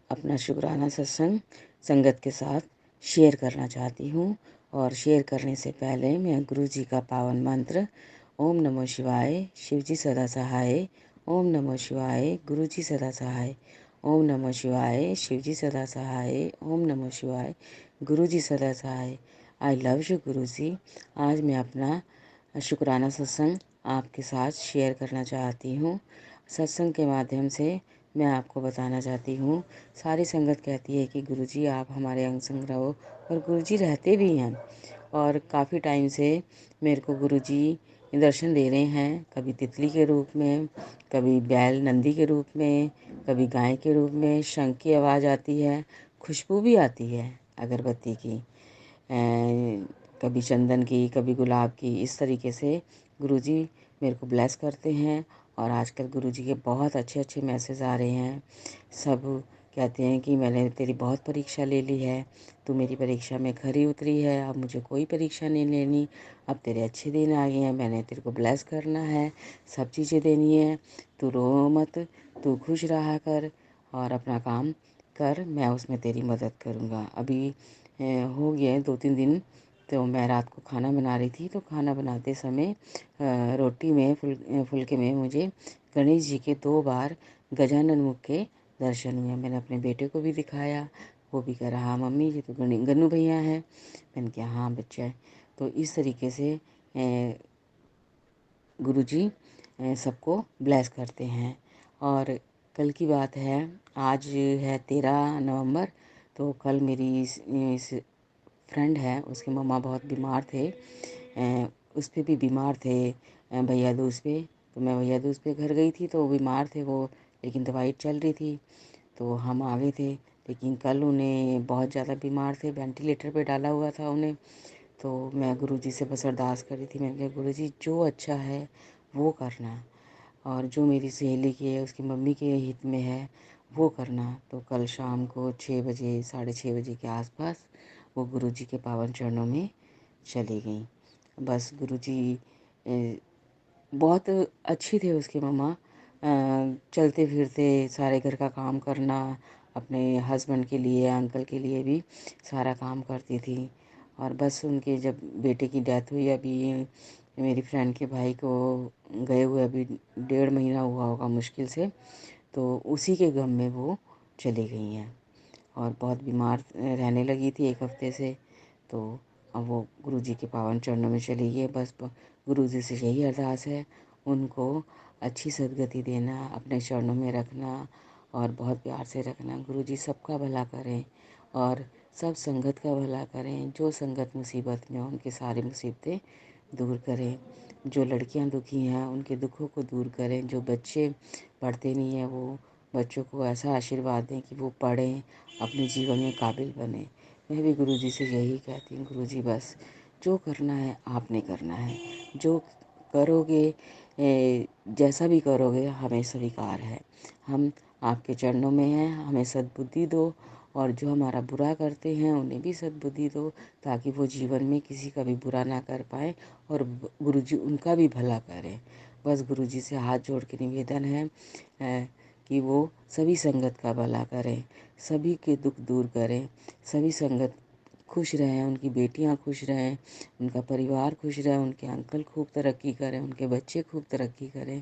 अपना शुक्राना सत्संग संगत के साथ शेयर करना चाहती हूँ। और शेयर करने से पहले मैं गुरुजी का पावन मंत्र ओम नमो शिवाय, शिवजी सदा सहाय। ओम नमो शिवाय, गुरुजी सदा सहाय। ओम नमो शिवाय, शिवजी सदा सहाय। ओम नमो शिवाय, गुरुजी सदा सहाय। आई लव यू गुरुजी। आज मैं अपना शुक्राना सत्संग आपके साथ शेयर करना चाहती हूँ। सत्संग के माध्यम से मैं आपको बताना चाहती हूँ, सारी संगत कहती है कि गुरुजी आप हमारे अंग संग रहो, और गुरुजी रहते भी हैं। और काफ़ी टाइम से मेरे को गुरुजी दर्शन दे रहे हैं, कभी तितली के रूप में, कभी बैल नंदी के रूप में, कभी गाय के रूप में। शंख की आवाज़ आती है, खुशबू भी आती है अगरबत्ती की, कभी चंदन की, कभी गुलाब की। इस तरीके से गुरुजी मेरे को ब्लेस करते हैं। और आजकल गुरुजी के बहुत अच्छे अच्छे मैसेज आ रहे हैं। सब कहते हैं कि मैंने तेरी बहुत परीक्षा ले ली है, तू मेरी परीक्षा में खरी उतरी है, अब मुझे कोई परीक्षा नहीं लेनी, अब तेरे अच्छे दिन आ गए हैं, मैंने तेरे को ब्लेस करना है, सब चीज़ें देनी है, तू रो मत, तू खुश रहा कर और अपना काम कर, मैं उसमें तेरी मदद करूँगा। अभी हो गया है 2-3 दिन। तो मैं रात को खाना बना रही थी, तो खाना बनाते समय रोटी में फुलके में मुझे गणेश जी के 2 बार गजानन मुख के दर्शन हुए। मैंने अपने बेटे को भी दिखाया, वो भी कह रहा हाँ मम्मी ये तो गन्नू भैया हैं। मैंने कहा हाँ बच्चा है। तो इस तरीके से गुरुजी सबको ब्लेस करते हैं। और कल की बात है, आज है 13 नवंबर। तो कल मेरी इस फ्रेंड है, उसके मम्मा बहुत बीमार थे, उस पे भी बीमार थे, भैया दूज पे। तो मैं भैया दूज पे घर गई थी, तो वो बीमार थे वो, लेकिन दवाई चल रही थी, तो हम आ गए थे। लेकिन कल उन्हें बहुत ज़्यादा बीमार थे, वेंटिलेटर पे डाला हुआ था उन्हें। तो मैं गुरुजी से बस अरदास करी थी, मैंने कहा गुरुजी जो अच्छा है वो करना, और जो मेरी सहेली की है उसकी मम्मी के हित में है वो करना। तो कल शाम को 6 बजे, 6:30 बजे के आसपास वो गुरुजी के पावन चरणों में चली गई। बस गुरुजी बहुत अच्छी थे उसकी मम्मा, चलते फिरते सारे घर का काम करना, अपने हस्बैंड के लिए, अंकल के लिए भी सारा काम करती थी। और बस उनके जब बेटे की डेथ हुई, अभी मेरी फ्रेंड के भाई को गए हुए अभी 1.5 महीना हुआ होगा मुश्किल से, तो उसी के गम में वो चली गई हैं। और बहुत बीमार रहने लगी थी 1 हफ्ते से। तो अब वो गुरुजी के पावन चरणों में चली गई। बस गुरुजी से यही अरदास है, उनको अच्छी सद्गति देना, अपने चरणों में रखना और बहुत प्यार से रखना। गुरुजी सबका भला करें और सब संगत का भला करें। जो संगत मुसीबत में हो उनकी सारी मुसीबतें दूर करें। जो लड़कियां दुखी हैं उनके दुखों को दूर करें। जो बच्चे पढ़ते नहीं हैं वो बच्चों को ऐसा आशीर्वाद दें कि वो पढ़ें, अपने जीवन में काबिल बने। मैं भी गुरुजी से यही कहती हूँ, गुरुजी बस जो करना है आपने करना है, जो करोगे जैसा भी करोगे हमें स्वीकार है। हम आपके चरणों में हैं, हमें सद्बुद्धि दो और जो हमारा बुरा करते हैं उन्हें भी सद्बुद्धि दो, ताकि वो जीवन में किसी का भी बुरा ना कर पाए और गुरुजी उनका भी भला करें। बस गुरुजी से हाथ जोड़ के निवेदन है कि वो सभी संगत का भला करें, सभी के दुख दूर करें, सभी संगत खुश रहें, उनकी बेटियां खुश रहें, उनका परिवार खुश रहे, उनके अंकल खूब तरक्की करें, उनके बच्चे खूब तरक्की करें।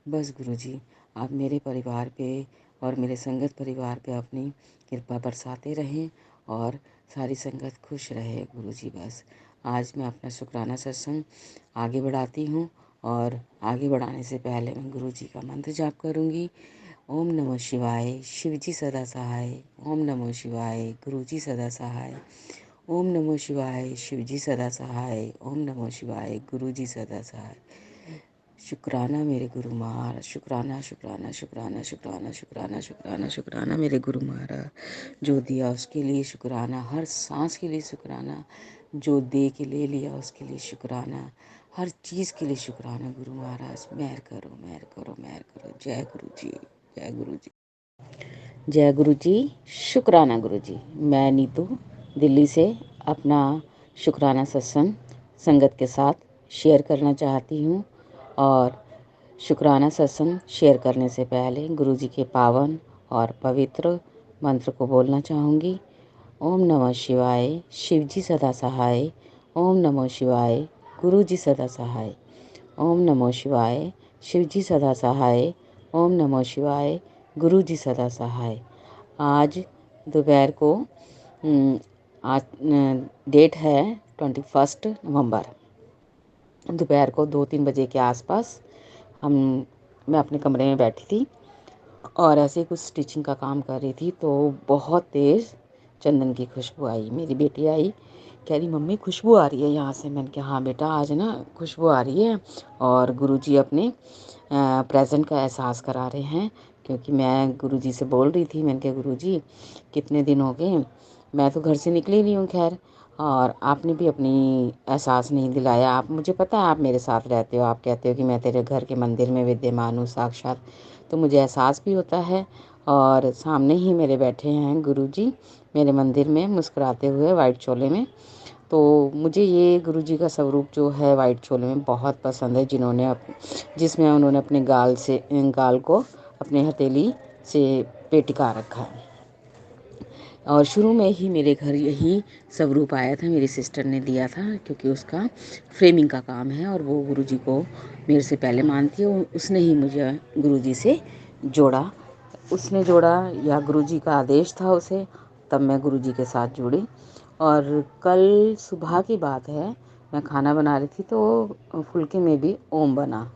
बस गुरुजी आप मेरे परिवार पे और मेरे संगत परिवार पे अपनी कृपा बरसाते रहें और सारी संगत खुश रहे गुरुजी। बस आज मैं अपना शुक्राना सत्संग आगे बढ़ाती हूँ और आगे बढ़ाने से पहले मैं गुरुजी का मंत्र जाप करूँगी। ओम नमः शिवाय, शिवजी सदा सहाय। ओम नमः शिवाय, गुरुजी सदा सहाय। ओम नमः शिवाय, शिवजी सदा सहाय। ओम नमः शिवाय, गुरुजी सदा सहाय। शुक्राना मेरे गुरु महाराज, शुक्राना शुक्राना शुक्राना शुक्राना शुक्राना शुक्राना शुक्राना मेरे गुरु महाराज। जो दिया उसके लिए शुक्राना, हर सांस के लिए शुक्राना, जो दे के ले लिया उसके लिए शुक्राना, हर चीज़ के लिए शुक्राना। गुरु महाराज मेहर करो, मेहर करो, मेहर करो। जय गुरु जी, जय गुरु जी, जय गुरु जी। शुक्राना गुरु जी। मैं नीतू दिल्ली से अपना शुक्राना सत्संग संगत के साथ शेयर करना चाहती हूँ और शुक्राना सत्संग शेयर करने से पहले गुरु जी के पावन और पवित्र मंत्र को बोलना चाहूँगी। ओम नमः शिवाय, शिवजी सदा सहाय। ओम नमः शिवाय, गुरु जी सदा सहाय। ओम नमः शिवाय, शिवजी सदा सहाय। ओम नमः शिवाय, गुरु जी सदा सहाय। आज दोपहर को आज डेट है 21 नवंबर। दोपहर को 2-3 बजे के आसपास हम मैं अपने कमरे में बैठी थी और ऐसे ही कुछ स्टिचिंग का काम कर रही थी, तो बहुत तेज़ चंदन की खुशबू आई। मेरी बेटी आई, कह रही मम्मी खुशबू आ रही है यहाँ से। मैंने कहा हाँ बेटा आज ना खुशबू आ रही है और गुरुजी अपने प्रेजेंट का एहसास करा रहे हैं। क्योंकि मैं गुरुजी से बोल रही थी, मैंने कहा गुरुजी कितने दिन हो गए, मैं तो घर से निकली नहीं हूँ खैर, और आपने भी अपनी एहसास नहीं दिलाया। आप मुझे पता है आप मेरे साथ रहते हो, आप कहते हो कि मैं तेरे घर के मंदिर में विद्यमान हूँ साक्षात, तो मुझे एहसास भी होता है। और सामने ही मेरे बैठे हैं गुरुजी मेरे मंदिर में मुस्कुराते हुए वाइट चोले में। तो मुझे ये गुरुजी का स्वरूप जो है वाइट चोले में बहुत पसंद है, जिसमें उन्होंने अपने गाल को अपने हथेली से पे टिका रखा है। और शुरू में ही मेरे घर यही स्वरूप आया था, मेरी सिस्टर ने दिया था, क्योंकि उसका फ्रेमिंग का काम है और वो गुरुजी को मेरे से पहले मानती है। उसने ही मुझे गुरुजी से जोड़ा, उसने जोड़ा या गुरुजी का आदेश था उसे, तब मैं गुरुजी के साथ जुड़ी। और कल सुबह की बात है, मैं खाना बना रही थी तो फुल्के में भी ओम बना।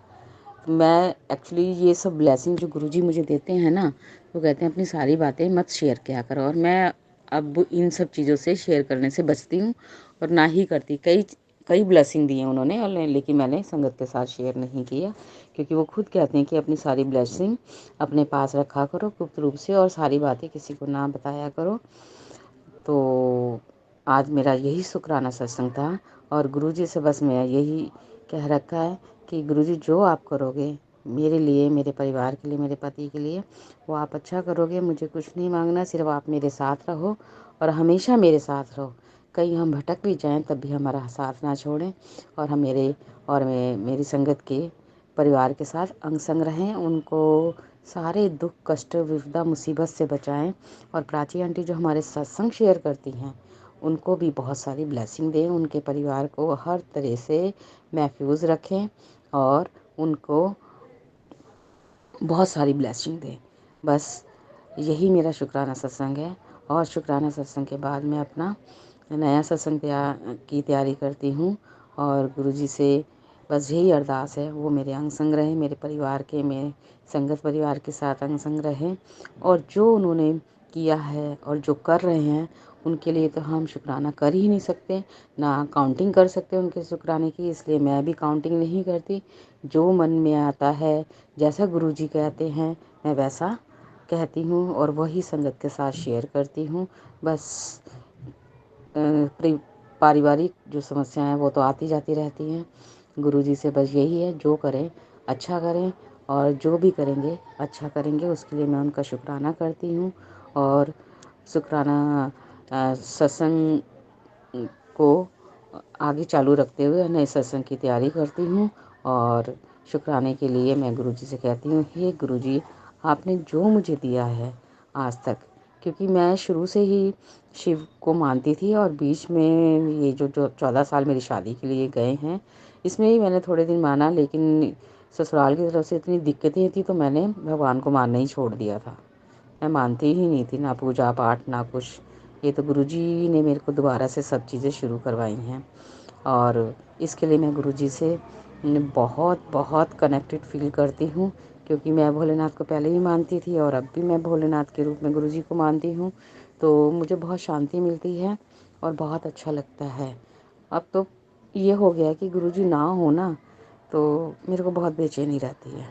मैं एक्चुअली ये सब ब्लेसिंग जो गुरुजी मुझे देते हैं ना, वो कहते हैं अपनी सारी बातें मत शेयर किया करो, और मैं अब इन सब चीज़ों से शेयर करने से बचती हूँ और ना ही करती। कई कई ब्लेसिंग दिए उन्होंने, और लेकिन मैंने संगत के साथ शेयर नहीं किया, क्योंकि वो खुद कहते हैं कि अपनी सारी ब्लेसिंग अपने पास रखा करो गुप्त रूप से और सारी बातें किसी को ना बताया करो। तो आज मेरा यही शुक्राना सत्संग था और गुरुजी से बस मैं यही कह रखा है कि गुरुजी जो आप करोगे मेरे लिए, मेरे परिवार के लिए, मेरे पति के लिए, वो आप अच्छा करोगे। मुझे कुछ नहीं मांगना, सिर्फ आप मेरे साथ रहो और हमेशा मेरे साथ रहो। कहीं हम भटक भी जाएं तब भी हमारा साथ ना छोड़ें, और हम मेरी संगत के परिवार के साथ अंग संग रहें, उनको सारे दुख कष्ट विपदा मुसीबत से बचाएं। और प्राची आंटी जो हमारे सत्संग शेयर करती हैं उनको भी बहुत सारी ब्लेसिंग दें, उनके परिवार को हर तरह से महफूज रखें और उनको बहुत सारी ब्लेसिंग दें। बस यही मेरा शुक्राना सत्संग है। और शुक्राना सत्संग के बाद मैं अपना नया सत्संग की तैयारी करती हूँ और गुरुजी से बस यही अरदास है, वो मेरे अंग संग रहें, मेरे परिवार के, मेरे संगत परिवार के साथ अंग संग रहें। और जो उन्होंने किया है और जो कर रहे हैं उनके लिए तो हम शुक्राना कर ही नहीं सकते, ना काउंटिंग कर सकते उनके शुक्राने की, इसलिए मैं भी काउंटिंग नहीं करती। जो मन में आता है, जैसा गुरुजी कहते हैं मैं वैसा कहती हूँ और वही संगत के साथ शेयर करती हूँ। बस पारिवारिक जो समस्याएं हैं वो तो आती जाती रहती हैं। गुरुजी से बस यही है, जो करें अच्छा करें और जो भी करेंगे अच्छा करेंगे, उसके लिए मैं उनका शुक्राना करती हूँ। और शुक्राना सत्संग को आगे चालू रखते हुए नए सत्संग की तैयारी करती हूँ। और शुक्राने के लिए मैं गुरुजी से कहती हूँ, हे गुरुजी, आपने जो मुझे दिया है आज तक, क्योंकि मैं शुरू से ही शिव को मानती थी और बीच में ये जो 14 साल मेरी शादी के लिए गए हैं, इसमें ही मैंने थोड़े दिन माना, लेकिन ससुराल की तरफ से इतनी दिक्कतें थी तो मैंने भगवान को मानना ही छोड़ दिया था। मैं मानती ही नहीं थी, ना पूजा पाठ ना कुछ। ये तो गुरुजी ने मेरे को दोबारा से सब चीज़ें शुरू करवाई हैं और इसके लिए मैं गुरुजी से बहुत बहुत कनेक्टेड फील करती हूँ, क्योंकि मैं भोलेनाथ को पहले भी मानती थी और अब भी मैं भोलेनाथ के रूप में गुरुजी को मानती हूँ। तो मुझे बहुत शांति मिलती है और बहुत अच्छा लगता है। अब तो ये हो गया कि गुरुजी ना हो ना तो मेरे को बहुत बेचैनी रहती है।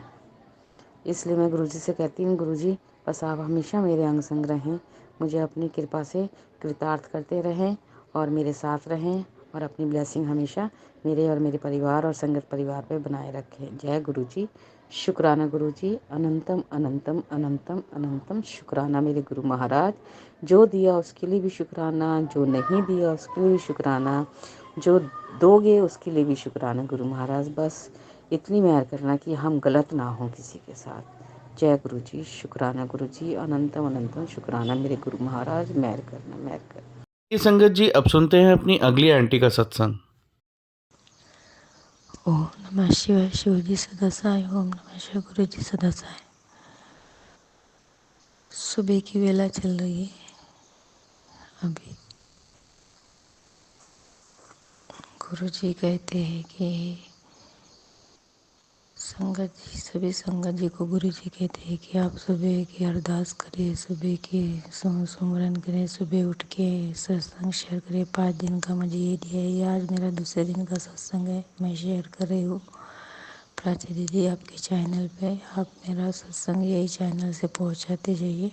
इसलिए मैं गुरुजी से कहती हूँ, गुरुजी बस आप हमेशा मेरे अंग संग रहें, मुझे अपनी कृपा से कृतार्थ करते रहें और मेरे साथ रहें और अपनी ब्लेसिंग हमेशा मेरे और मेरे परिवार और संगत परिवार पे बनाए रखें। जय गुरुजी। शुक्राना गुरुजी, अनंतम अनंतम अनंतम अनंतम शुक्राना मेरे गुरु महाराज। जो दिया उसके लिए भी शुक्राना, जो नहीं दिया उसके लिए भी शुक्राना, जो दोगे उसके लिए भी शुक्राना गुरु महाराज। बस इतनी मेहर करना कि हम गलत ना हों किसी के साथ। जय गुरुजी। शुक्राना गुरुजी, अनंतम अनंतम शुक्राना मेरे गुरु महाराज। मेहर करना, मेहर करना। ये संगत जी, अब सुनते हैं अपनी अगली आंटी का सत्संग। ओम नमः शिवाय। शिवजी सदासाय। ओम नमः शिवाय। गुरु जी सदासाय। सुबह की वेला चल रही है अभी। गुरु जी कहते हैं कि संगत जी, सभी संगत जी को गुरु जी कहते हैं कि आप सुबह की अरदास करें, सुबह की सुमरन करें, सुबह उठ के सत्संग शेयर करें। 5 दिन का मुझे ये दिया है। ये आज मेरा दूसरे दिन का सत्संग है, मैं शेयर कर रही हूँ। प्राची दीदी आपके चैनल पे आप मेरा सत्संग यही चैनल से पहुँचाते जाइए।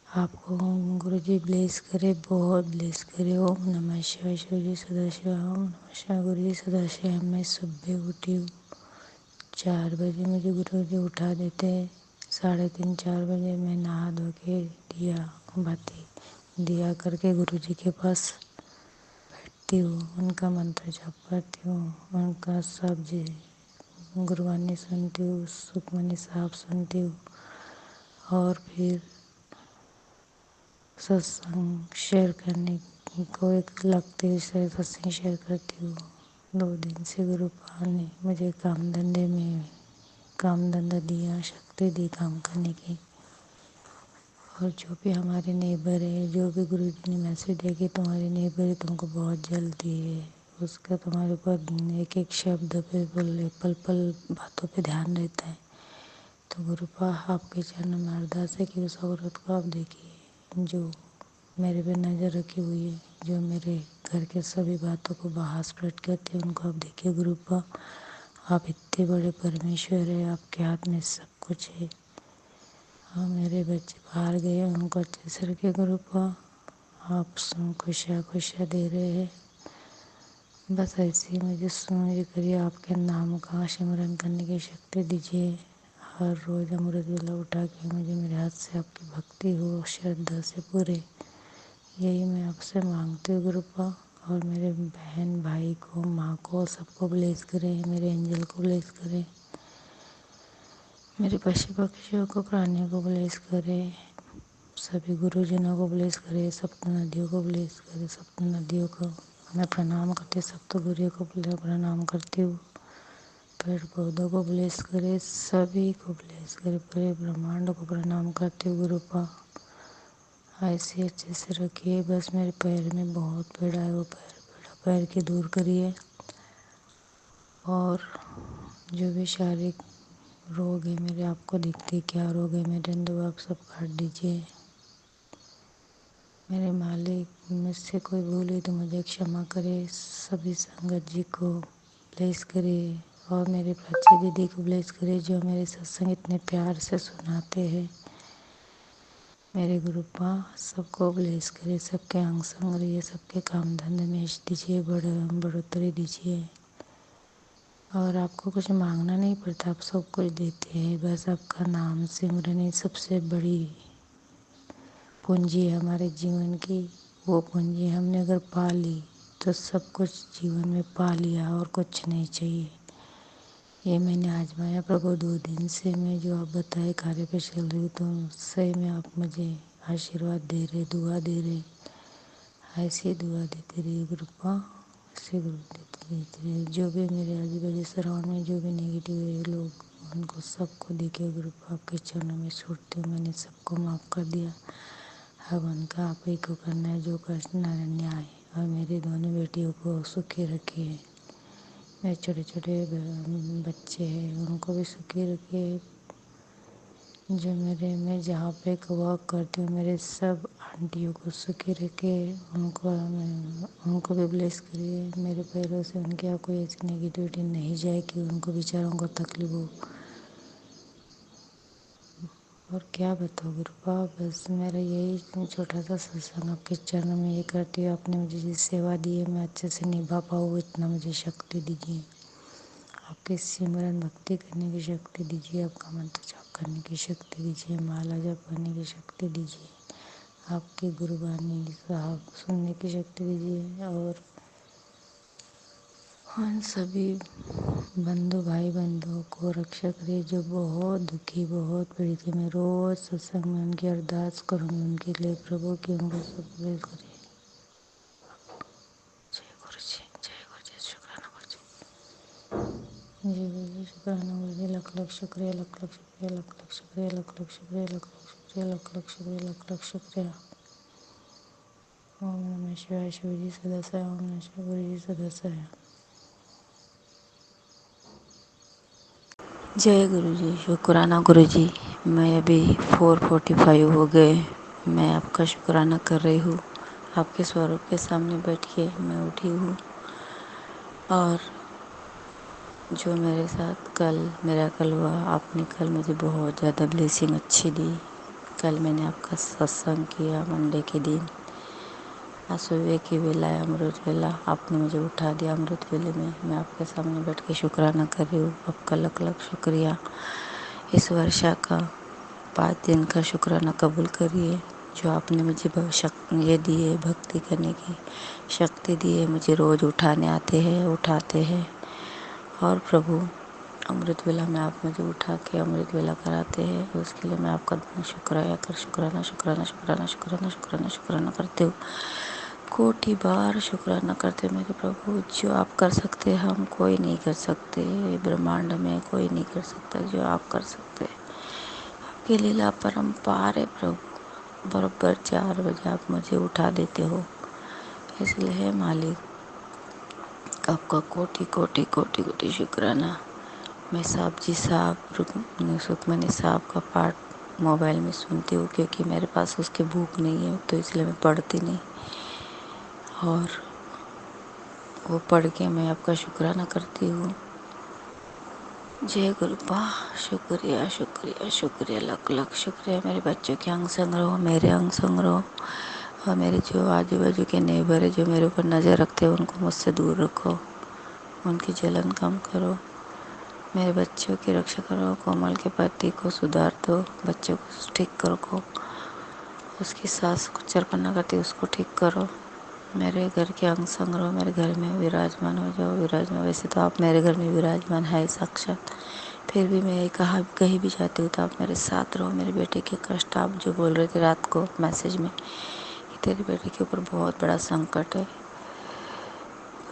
आपको गुरुजी ब्लेस करे, बहुत ब्लेस करे। ओम नमः शिवाय। शिवजी सदाशिव। ओम नमः शिवाय। गुरुजी सदाशिव। मैं सुबह उठी हूँ 4 बजे, मुझे गुरुजी उठा देते हैं। 3:30 4 बजे मैं नहा धो के दिया बाती दिया करके गुरुजी के पास बैठती हूँ, उनका मंत्र जाप करती हूँ, उनका सब जी गुरबानी सुनती हूँ, सुखमनी साहब सुनती हूँ और फिर सत्संग शेयर करने को एक लगते से सत्संग शेयर करती हूँ। 2 दिन से गुरु पाल ने मुझे काम धंधे में काम धंधा दिया, शक्ति दी काम करने की। और जो भी हमारे नेबर है, जो भी गुरु जी ने मैसेज दिया कि तुम्हारे नेबर है, तुमको बहुत जल्दी है, उसका तुम्हारे ऊपर एक एक शब्द पे पल पल बातों पे ध्यान रहता है। तो गुरुपा आपके चरणों में अरदास है कि उस औरत को आप देखिए जो मेरे पे नज़र रखी हुई है, जो मेरे घर के सभी बातों को बाहर स्प्रेड करते हैं, उनको आप देखिए गुरुपा। आप इतने बड़े परमेश्वर है, आपके हाथ में सब कुछ है। हाँ, मेरे बच्चे बाहर गए, उनको अच्छे से रखिए गुरुपा। आप खुशियाँ दे रहे हैं। बस ऐसे ही मुझे करिए, आपके नाम का सिमरन करने की शक्ति दीजिए। हर रोज़ अमृत वेला उठा के मुझे मेरे हाथ से आपकी भक्ति हो श्रद्धा से पूरे, यही मैं आपसे मांगती हूँ गुरुपा। और मेरे बहन भाई को, माँ को, सबको ब्लेस करें, मेरे एंजल को ब्लेस करें, मेरे पशु पक्षियों को, प्राणियों को ब्लेस करें, सभी गुरुजनों को ब्लेस करे, सप्त नदियों को ब्लेस करे। सप्त नदियों को मैं प्रणाम करती, सप्त गुरुओं को प्रणाम करती हूँ। पेड़ पौधों को ब्लेस करे, सभी को ब्लेस करे, पूरे ब्रह्मांड को प्रणाम करती हूँ गुरुपा। ऐसे अच्छे से रखिए। बस मेरे पैर में बहुत पीड़ा है, वो पैर की दूर करिए। और जो भी शारीरिक रोग है मेरे, आपको दिखती क्या रोग है मेरे अंदर, आप सब काट दीजिए। मेरे मालिक, मुझसे कोई भूल हुई तो मुझे क्षमा करे। सभी संगत जी को ब्लेस करे और मेरे प्राची दीदी को ब्लेस करे, जो मेरे सत्संग इतने प्यार से सुनाते हैं। मेरे गुरुपा सबको ब्लेस करे, सबके अंग संग रहिए, सबके काम धंधे में यश दीजिए, बढ़ोतरी दीजिए। और आपको कुछ मांगना नहीं पड़ता, आप सब कुछ देते हैं। बस आपका नाम सिमरन ही सबसे बड़ी पूंजी है हमारे जीवन की, वो पूंजी हमने अगर पा ली तो सब कुछ जीवन में पा लिया और कुछ नहीं चाहिए। ये मैंने आजमाया प्रभु 2 दिन से। मैं जो आप बताए कार्य पे चल रही हूँ, तो सही में आप मुझे आशीर्वाद दे रहे, दुआ दे रहे, ऐसी दुआ देते रहिए कृपा, ऐसे गुरु देते रहिए। जो भी मेरे आजू बाजू सराउंड में जो भी नेगेटिव है लोग, उनको सबको देखिए गुरुपा आपके चरणों में छोड़ती हूँ। मैंने सबको माफ़ कर दिया, अब उनका आप ही को करना है जो करना है न्याय। और मेरी दोनों बेटियों को सुखी रखिए। मेरे छोटे छोटे बच्चे हैं उनको भी सुखी रखिए। जो मैं जहाँ पे वर्क करती हूँ मेरे सब आंटियों को सुखी रखे, उनको भी ब्लेस करिए। मेरे पैरों से उनके यहाँ कोई ऐसी नेगेटिविटी नहीं जाए कि उनको बेचारों को तकलीफ हो। और क्या बताओ गुरुपा, बस मेरा यही छोटा सा सत्संग आपके चरणों में ये करती हूँ। आपने मुझे जिस सेवा दी है मैं अच्छे से निभा पाऊँ, इतना मुझे शक्ति दीजिए। आपके सिमरन भक्ति करने की शक्ति दीजिए, आपका मंत्र जाप करने की शक्ति दीजिए, माला जाप करने की शक्ति दीजिए, आपकी गुरुबानी साहब सुनने की शक्ति दीजिए। और उन सभी भाई बंधुओं को रक्षा करिए जो बहुत दुखी, बहुत पीड़ित है। मैं रोज सत्संग में उनकी अरदास करूँगी उनके लिए प्रभु की, उनको सब ब्लेस करिए। जय गुरु जी, जय गुरु जी, शुक्राना गुरु जी, जय गुरु जी, शुक्राना गुरु जी। लख लख शुक्रिया, लख लख शुक्रिया, लख लख शुक्रिया, लख लख शुक्रिया, लख लख शुक्रिया, लख लख शुक्रिया, लख लख शुक्रिया। ओम नमः शिवाय। शिव जी सदस्य है। ओम नमः शिवाय। गुरु जी सदस्य है। जय गुरु जी, शुक्राना गुरु जी। मैं अभी 4:45 हो गए, मैं आपका शुक्राना कर रही हूँ। आपके स्वरूप के सामने बैठ के मैं उठी हूँ। और जो मेरे साथ कल मेरा कल हुआ, आपने कल मुझे बहुत ज़्यादा ब्लेसिंग अच्छी दी। कल मैंने आपका सत्संग किया मंडे के दिन, आज सुबह की वेला है, अमृत वेला, आपने मुझे उठा दिया अमृत वेले में। मैं आपके सामने बैठ के शुक्राना कर रही हूँ। आपका लख लख शुक्रिया। इस वर्षा का 5 दिन का शुक्राना कबूल करिए। जो आपने मुझे ये दी है, भक्ति करने की शक्ति दी है, मुझे रोज़ उठाने आते हैं, उठाते हैं। और प्रभु अमृत वेला में आप मुझे उठा के अमृत वेला कराते हैं, उसके लिए मैं आपका शुक्राना करती हूँ। कोटि बार शुक्राना करते मेरे प्रभु। जो आप कर सकते हम कोई नहीं कर सकते, ब्रह्मांड में कोई नहीं कर सकता जो आप कर सकते। आपकी लीला परम्पार है प्रभु। बराबर 4 बजे आप मुझे उठा देते हो, इसलिए है मालिक आपका कोटि कोटि कोटि कोटि शुक्राना। मैं सुखमनी साहब का पाठ मोबाइल में सुनती हूँ, क्योंकि मेरे पास उसकी बुक नहीं है, तो इसलिए मैं पढ़ती नहीं। और वो पढ़ के मैं आपका शुक्राना करती हूँ। जय गुरुपा, शुक्रिया शुक्रिया शुक्रिया, लख लख शुक्रिया। मेरे बच्चों के अंग संग रहो, मेरे अंग संग रहो, और मेरे जो आजू बाजू के नेबर है जो मेरे ऊपर नज़र रखते हैं उनको मुझसे दूर रखो, उनकी जलन कम करो। मेरे बच्चों की रक्षा करो। कोमल के पति को सुधार दो, बच्चों को ठीक करो। उसकी सास को चरपन्ना करती उसको ठीक करो। मेरे घर के अंग संग रहो, मेरे घर में विराजमान हो जाओ, विराजमान। वैसे तो आप मेरे घर में विराजमान है साक्षात, फिर भी मैं कहीं भी जाती हूँ तो आप मेरे साथ रहो। मेरे बेटे के कष्ट, आप जो बोल रहे थे रात को मैसेज में कि तेरे बेटे के ऊपर बहुत बड़ा संकट है,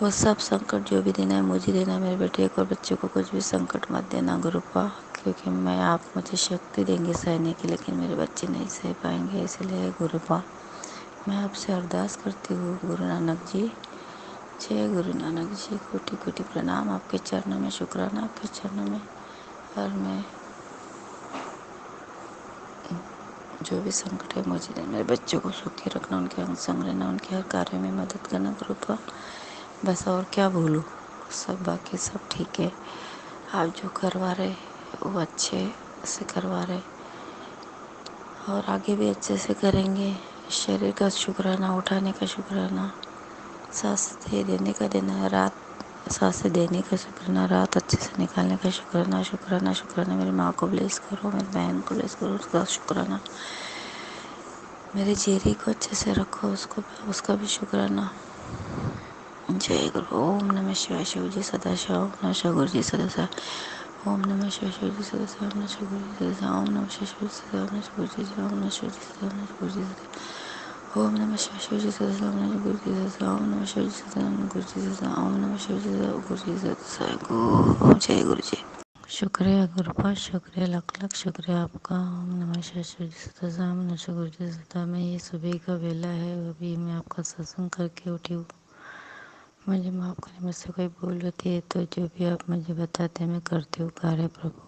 वो सब संकट जो भी देना है मुझे देना। मेरे बेटे को और बच्चों को कुछ भी संकट मत देना गुरुपा, क्योंकि आप मुझे शक्ति देंगे सहने की, लेकिन मेरे बच्चे नहीं सह पाएंगे। इसलिए गुरुपा मैं आपसे अरदास करती हूँ गुरु नानक जी। जय गुरु नानक जी। कोटि कोटि प्रणाम आपके चरणों में, शुक्राना आपके चरणों में। और मैं जो भी संकट है मुझे देना, मेरे बच्चों को सुखी रखना, उनके अंग संग रहना, उनके हर कार्य में मदद करना गुरुपा। बस और क्या बोलूँ, सब बाकी सब ठीक है। आप जो करवा रहे वो अच्छे से करवा रहे, और आगे भी अच्छे से करेंगे। शरीर का शुक्राना, उठाने का शुक्राना, सांस देने का देना, रात सांस देने का शुक्राना, रात अच्छे से निकालने का शुक्राना, शुक्राना शुक्राना। मेरी माँ को ब्लेस करो, मेरी बहन को ब्लेस करो, उसका शुक्राना। मेरे चेहरे को अच्छे से रखो, उसको उसका भी शुक्राना। जय गुरु। ओम नमः शिवाय। शिव जी सदा शिव। ओम नमः शिवाय। गुरु जी सदा शिव। ओम नमः शिवाय। शिव जी सदा शिव। ओम नमः शिवाय। गुरु जी सदा शिव। ओम नमः शिवाय। शिव जी सदा। ओम नमः शिवाय। गुरु जी सदा। ओम नमः शिवाय। जी सदा। ओम नमः शिवाय। गुरु जी सदा। ओम नमः शिवाय। शिव जी सदा शिव। ओम नमः गुरु जी सदा। ओम नमः शिवाय। जी सदा। ओम नमः गुरु जी सदा। ओम नमः शिवाय। जी सदा। गुरु जी सदा। गो जय गुरु जी। शुक्रिया गुरुपा, शुक्रिया लख लख शुक्रिया आपका। ओम नमः शिवाय। शिव जी सदा शिव। ओम नमः शिवाय। गुरु जी सदा। मैं ये सुबह का वेला है, अभी मैं आपका सत्संग करके उठी हूँ। मुझे माफ़ करें, मुझसे कोई भूल होती है तो जो भी आप मुझे बताते हैं मैं करती हूँ कार्य प्रभु।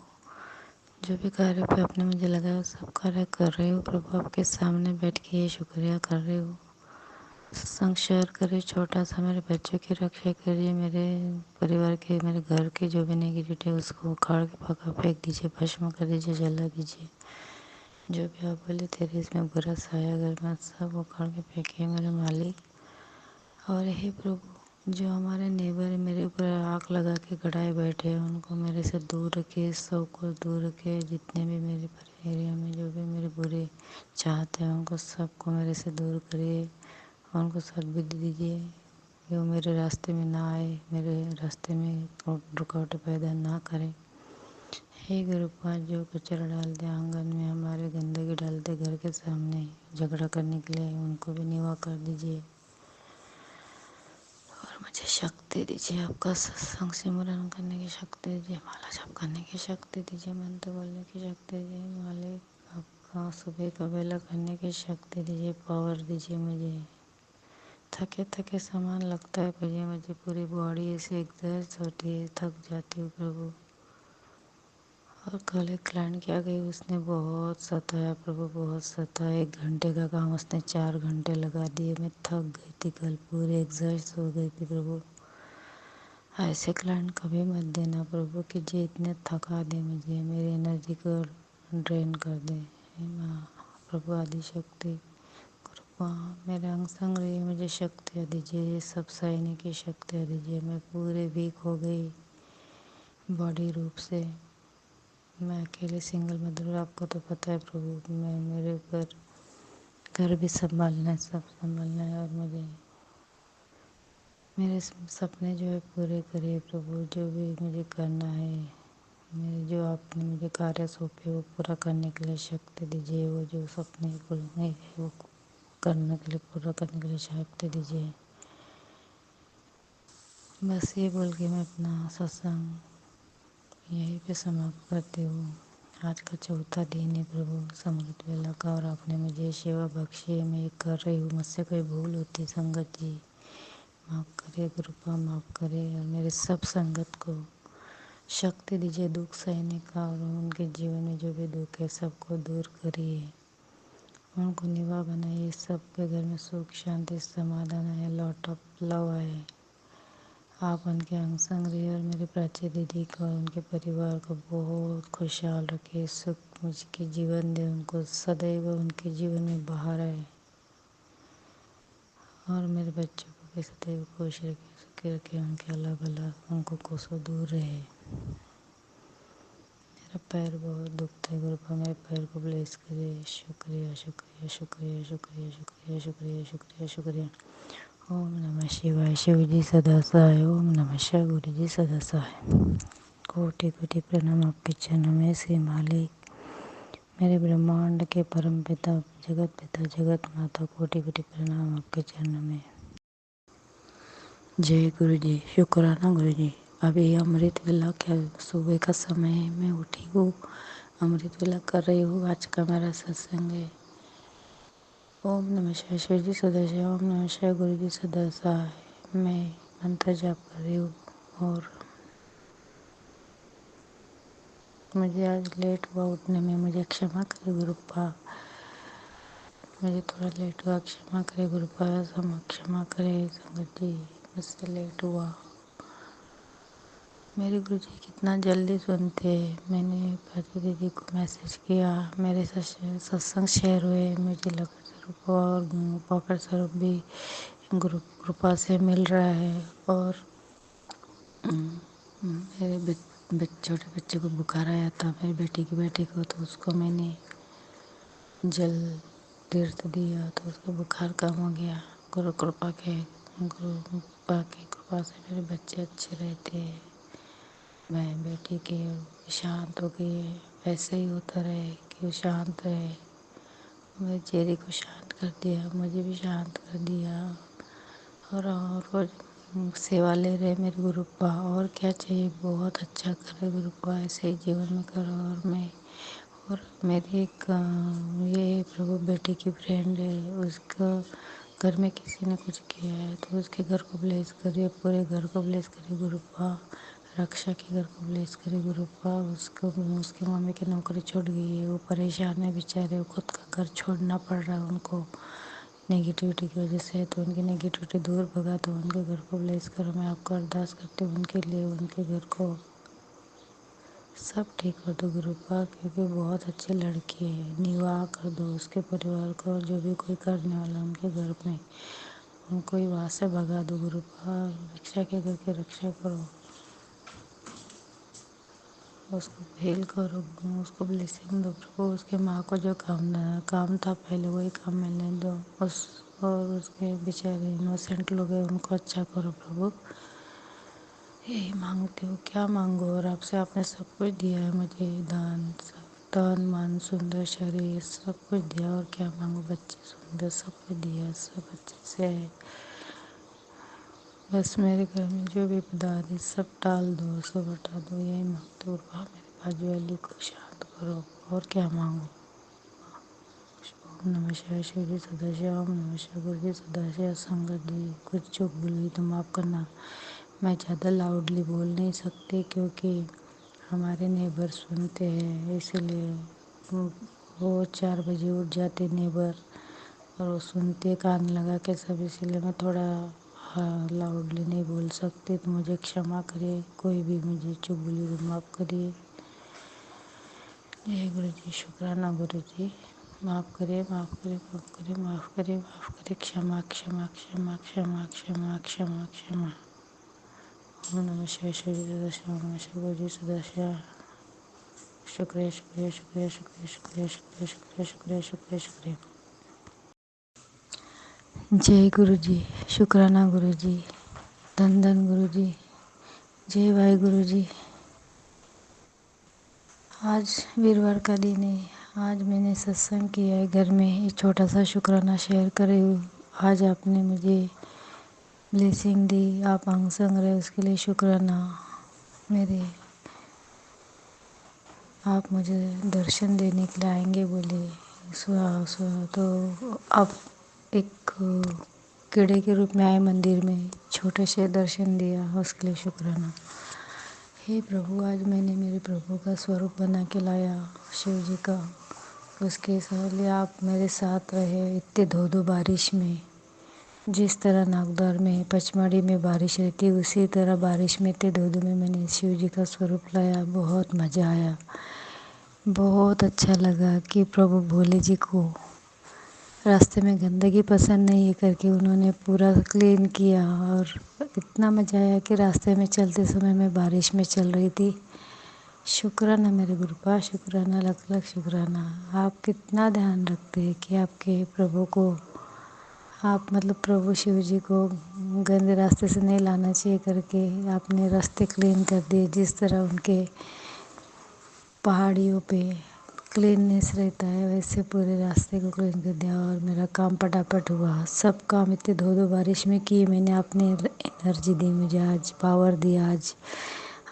जो भी कार्य पे आपने मुझे लगाया सब कार्य कर रही हूँ प्रभु। आपके सामने बैठ के ये शुक्रिया कर रही हूँ। सत्संग शेयर करिए, छोटा सा मेरे बच्चों की रक्षा करिए, मेरे परिवार के, मेरे घर के जो भी नेगेटिविटी है उसको उखाड़ के पका फेंक दीजिए, भस्म कर दीजिए, जला दीजिए। जो भी आप बोले तेरे इसमें बुरा साया अगर मैं सब उखाड़ के फेंकिए मेरे मालिक। और हे प्रभु, जो हमारे नेबर मेरे ऊपर आग लगा के गड़ाए बैठे हैं उनको मेरे से दूर रखिए, सबको दूर रखिए। जितने भी मेरे एरिया में जो भी मेरे बुरे चाहते हैं उनको सबको मेरे से दूर करिए, उनको सद्बुद्धि दीजिए कि वो मेरे रास्ते में ना आए, मेरे रास्ते में रुकावटें पैदा ना करें। हे गुरुपा, जो कचरा डालते आंगन में, हमारे गंदगी डालते घर के सामने झगड़ा करने के लिए, उनको भी निवा कर दीजिए। और मुझे शक्ति दीजिए, आपका सत्संग सिमरन करने की शक्ति दीजिए, माला जप करने की शक्ति दीजिए, मंत्र बोलने की शक्ति दीजिए मालिक। आपका सुबह का वेला करने की शक्ति दीजिए, पावर दीजिए मुझे। थके थके सामान लगता है मुझे पूरी बॉडी ऐसे एक्सर्साइज होती है, थक जाती हूँ प्रभु। और कल एक क्लाइंट क्या गई, उसने बहुत सताया प्रभु, बहुत सताया। 1 घंटे का काम उसने 4 घंटे लगा दिए। मैं थक गई थी कल, पूरी एक्सर्साइज हो गई थी प्रभु। ऐसे क्लाइंट कभी मत देना प्रभु कि जो इतने थका दे मुझे, मेरी एनर्जी को ड्रेन कर दे। हे माँ प्रभु आदि शक्ति कृपा मेरे अंग संग रही, मुझे शक्तियाँ दीजिए, ये सब सहने की शक्तियाँ दीजिए। मैं पूरे वीक हो गई बॉडी रूप से। मैं अकेले सिंगल मदर, आपको तो पता है प्रभु। मैं मेरे ऊपर घर भी संभालना है, सब संभालना है। और मुझे मेरे सपने जो है पूरे करिए प्रभु, जो भी मुझे करना है, मेरे जो आपने मुझे कार्य सौंपे वो पूरा करने के लिए शक्ति दीजिए। वो जो सपने पूरे है वो करने के लिए, पूरा करने के लिए शक्ति दीजिए। बस ये बोल के मैं अपना सत्संग यहीं पे समाप्त करती हूँ। आज का चौथा दिन है प्रभु समृत वेला का, और आपने मुझे सेवा बख्शी है, मैं ये कर रही हूँ। मुझसे कोई भूल होती संगत जी माफ़ करे, कृपा माफ़ करे। और मेरे सब संगत को शक्ति दीजिए दुख सहने का, और उनके जीवन में जो भी दुख है सबको दूर करिए, उनको निभा बनाइए। सबके घर में सुख शांति समाधान आए, लॉट ऑफ लव आए। आप उनके अंग संग रहिए, और मेरे प्राची दीदी को और उनके परिवार को बहुत खुशहाल रखिए, सुख मुझके जीवन दे, उनको सदैव उनके जीवन में बाहर आए। और मेरे बच्चों को भी सदैव खुश रखे, सुखी रखे, उनके अल्लाह भला उनको कोसों दूर रहे। मेरा पैर बहुत दुखता है गुरुपा, मेरे पैर को ब्लेस करिए। शुक्रिया शुक्रिया शुक्रिया शुक्रिया शुक्रिया शुक्रिया शुक्रिया शुक्रिया। ओम नमः शिवाय। शिव जी सदा सहाय। ओम नमः शिवाय। गुरु जी सदा सहाय। कोटि कोटि प्रणाम आपके चरणों में श्री मालिक, मेरे ब्रह्मांड के परम पिता, जगत माता, कोटि कोटि प्रणाम आपके चरणों में। जय गुरु जी। शुक्राना गुरु जी। अभी अमृत वेला क्या सुबह का समय है, मैं उठी हूँ, अमृत वेला कर रही हूँ। आज का मेरा सत्संग है। ओम नमः शिवाय। शिव जी सदा शिव। ओम नमः शिवाय। गुरु जी सदा सहाय। मैं मंत्र जाप कर रही हूँ, और मुझे आज लेट हुआ उठने में, मुझे क्षमा करे गुरुपा। मुझे थोड़ा लेट हुआ, क्षमा करे गुरुपा, क्षमा करे संगत जी, मुझसे लेट हुआ। मेरे गुरु जी कितना जल्दी सुनते हैं। मैंने प्राची दीदी को मैसेज किया, मेरे सत्संग शेयर हुए, मुझे लगा स्वरूप और पॉकेट स्वरूप भी गुरु कृपा से मिल रहा है। और मेरे छोटे बच्चे को बुखार आया था, मेरी बेटी की बेटी को, तो उसको मैंने जल तीर्थ दिया तो उसका बुखार कम हो गया। गुरु कृपा से मेरे बच्चे अच्छे रहते हैं। मैं बेटी के शांत हो गई है, वैसे ही होता रहे कि वो शांत रहे। मेरे चेहरे को शांत कर दिया, मुझे भी शांत कर दिया। और रोज सेवा ले रहे मेरे गुरुपा, और क्या चाहिए, बहुत अच्छा करे गुरुपा, ऐसे ही जीवन में करो। और मेरी एक ये प्रभु बेटे की फ्रेंड है, उसका घर में किसी ने कुछ किया है तो उसके घर को ब्लेस करिए, पूरे घर को ब्लेस करिए गुरुपा। रक्षा के घर को ब्लेस करिए गुरुपा। उसकी मम्मी की नौकरी छूट गई है, वो परेशान है बेचारे, वो खुद का घर छोड़ना पड़ रहा है उनको नेगेटिविटी की वजह से। तो उनकी नेगेटिविटी दूर भगा, तो उनके घर को ब्लेस करो। मैं आपको अरदास करती हूँ उनके लिए, उनके घर को सब ठीक कर दो गुरुपा, क्योंकि बहुत अच्छी लड़की है। निवाह कर दो उसके परिवार को, और जो भी कोई करने वाला उनके घर में, उनको ही वहाँ से भगा दो गुरुपा। रक्षा के घर की रक्षा करो, उसको हेल करो, उसको ब्लेसिंग दो प्रभु। उसके माँ को जो काम था पहले वही काम मिलने दो और उसके बेचारे इनोसेंट लोग हैं उनको अच्छा करो प्रभु। यही मांगती हूँ, क्या मांगो, और आपसे आपने सब कुछ दिया है मुझे, दान सब, तन मन सुंदर शरीर सब कुछ दिया, और क्या मांगो, बच्चे सुंदर सब कुछ दिया, सब अच्छे से है। बस मेरे घर में जो भी पदार्थ है सब टाल दो, सब हटा दो, यही मांगते हो। मेरे बाजू वाली को शांत करो, और क्या मांगो। ओम नमः शिवाय। शिव जी सदाशिव। ओम नमः शिवाय। गुरु जी सदाशिव। संगत जी कुछ चूक बोली तो माफ़ करना। मैं ज़्यादा लाउडली बोल नहीं सकती क्योंकि हमारे नेबर सुनते हैं, इसीलिए वो 4 बजे उठ जाते नेबर, और वो सुनते कान लगा के सब, इसीलिए मैं थोड़ा लाउडली नहीं बोल सकती, तो मुझे क्षमा करिए। कोई भी मुझे चुप बोली तो माफ़ करिए। जय गुरु जी। शुक्राना गुरु जी। माफ़ करिए, माफ़ करिए, माफ़ करिए, माफ़ करिए, माफ़ करिए। क्षमा क्षमा क्षमा क्षमा क्षमा क्षमा क्षमा। ओम नमः शिवाय। शिव जी सदाशिव। ओम नमः शिवाय। गुरु जी सदाशिव। शुक्रिया शुक्रिया शुक्रिया शुक्रिया शुक्रिया शुक्रिया शुक्रिया शुक्रिया शुक्रिया शुक्रिया। जय गुरु जी। शुक्राना गुरु जी। धन धन गुरु जी। जय भाई गुरु जी। आज वीरवार का दिन है, आज मैंने सत्संग किया है घर में, एक छोटा सा शुक्राना शेयर करे हूँ। आज आपने मुझे ब्लेसिंग दी, आप अंग संग रहे उसके लिए शुक्राना। मेरे आप मुझे दर्शन देने के लिए आएंगे बोले, सुहा सुहा, तो आप एक कीड़े के रूप में आए मंदिर में, छोटे से दर्शन दिया, उसके लिए शुक्राना। हे प्रभु, आज मैंने मेरे प्रभु का स्वरूप बना के लाया, शिव जी का, उसके लिए आप मेरे साथ रहे इतने धो बारिश में। जिस तरह नागद्वार में पचमढ़ी में बारिश रहती, उसी तरह बारिश में इतने धो में मैंने शिव जी का स्वरूप लाया। बहुत मज़ा आया, बहुत अच्छा लगा कि प्रभु भोले जी को रास्ते में गंदगी पसंद नहीं है करके उन्होंने पूरा क्लीन किया। और इतना मज़ा आया कि रास्ते में चलते समय मैं बारिश में चल रही थी। शुक्राना मेरे गुरुपा, शुक्राना, लख लख शुक्राना। आप कितना ध्यान रखते हैं कि आपके प्रभु को, आप मतलब प्रभु शिव जी को गंदे रास्ते से नहीं लाना चाहिए करके आपने रास्ते क्लीन कर दिए। जिस तरह उनके पहाड़ियों पे क्लीननेस रहता है वैसे पूरे रास्ते को क्लीन कर दिया, और मेरा काम फटाफट हुआ। सब काम इतने धो बारिश में किए मैंने। आपने एनर्जी दी मुझे, आज पावर दिया, आज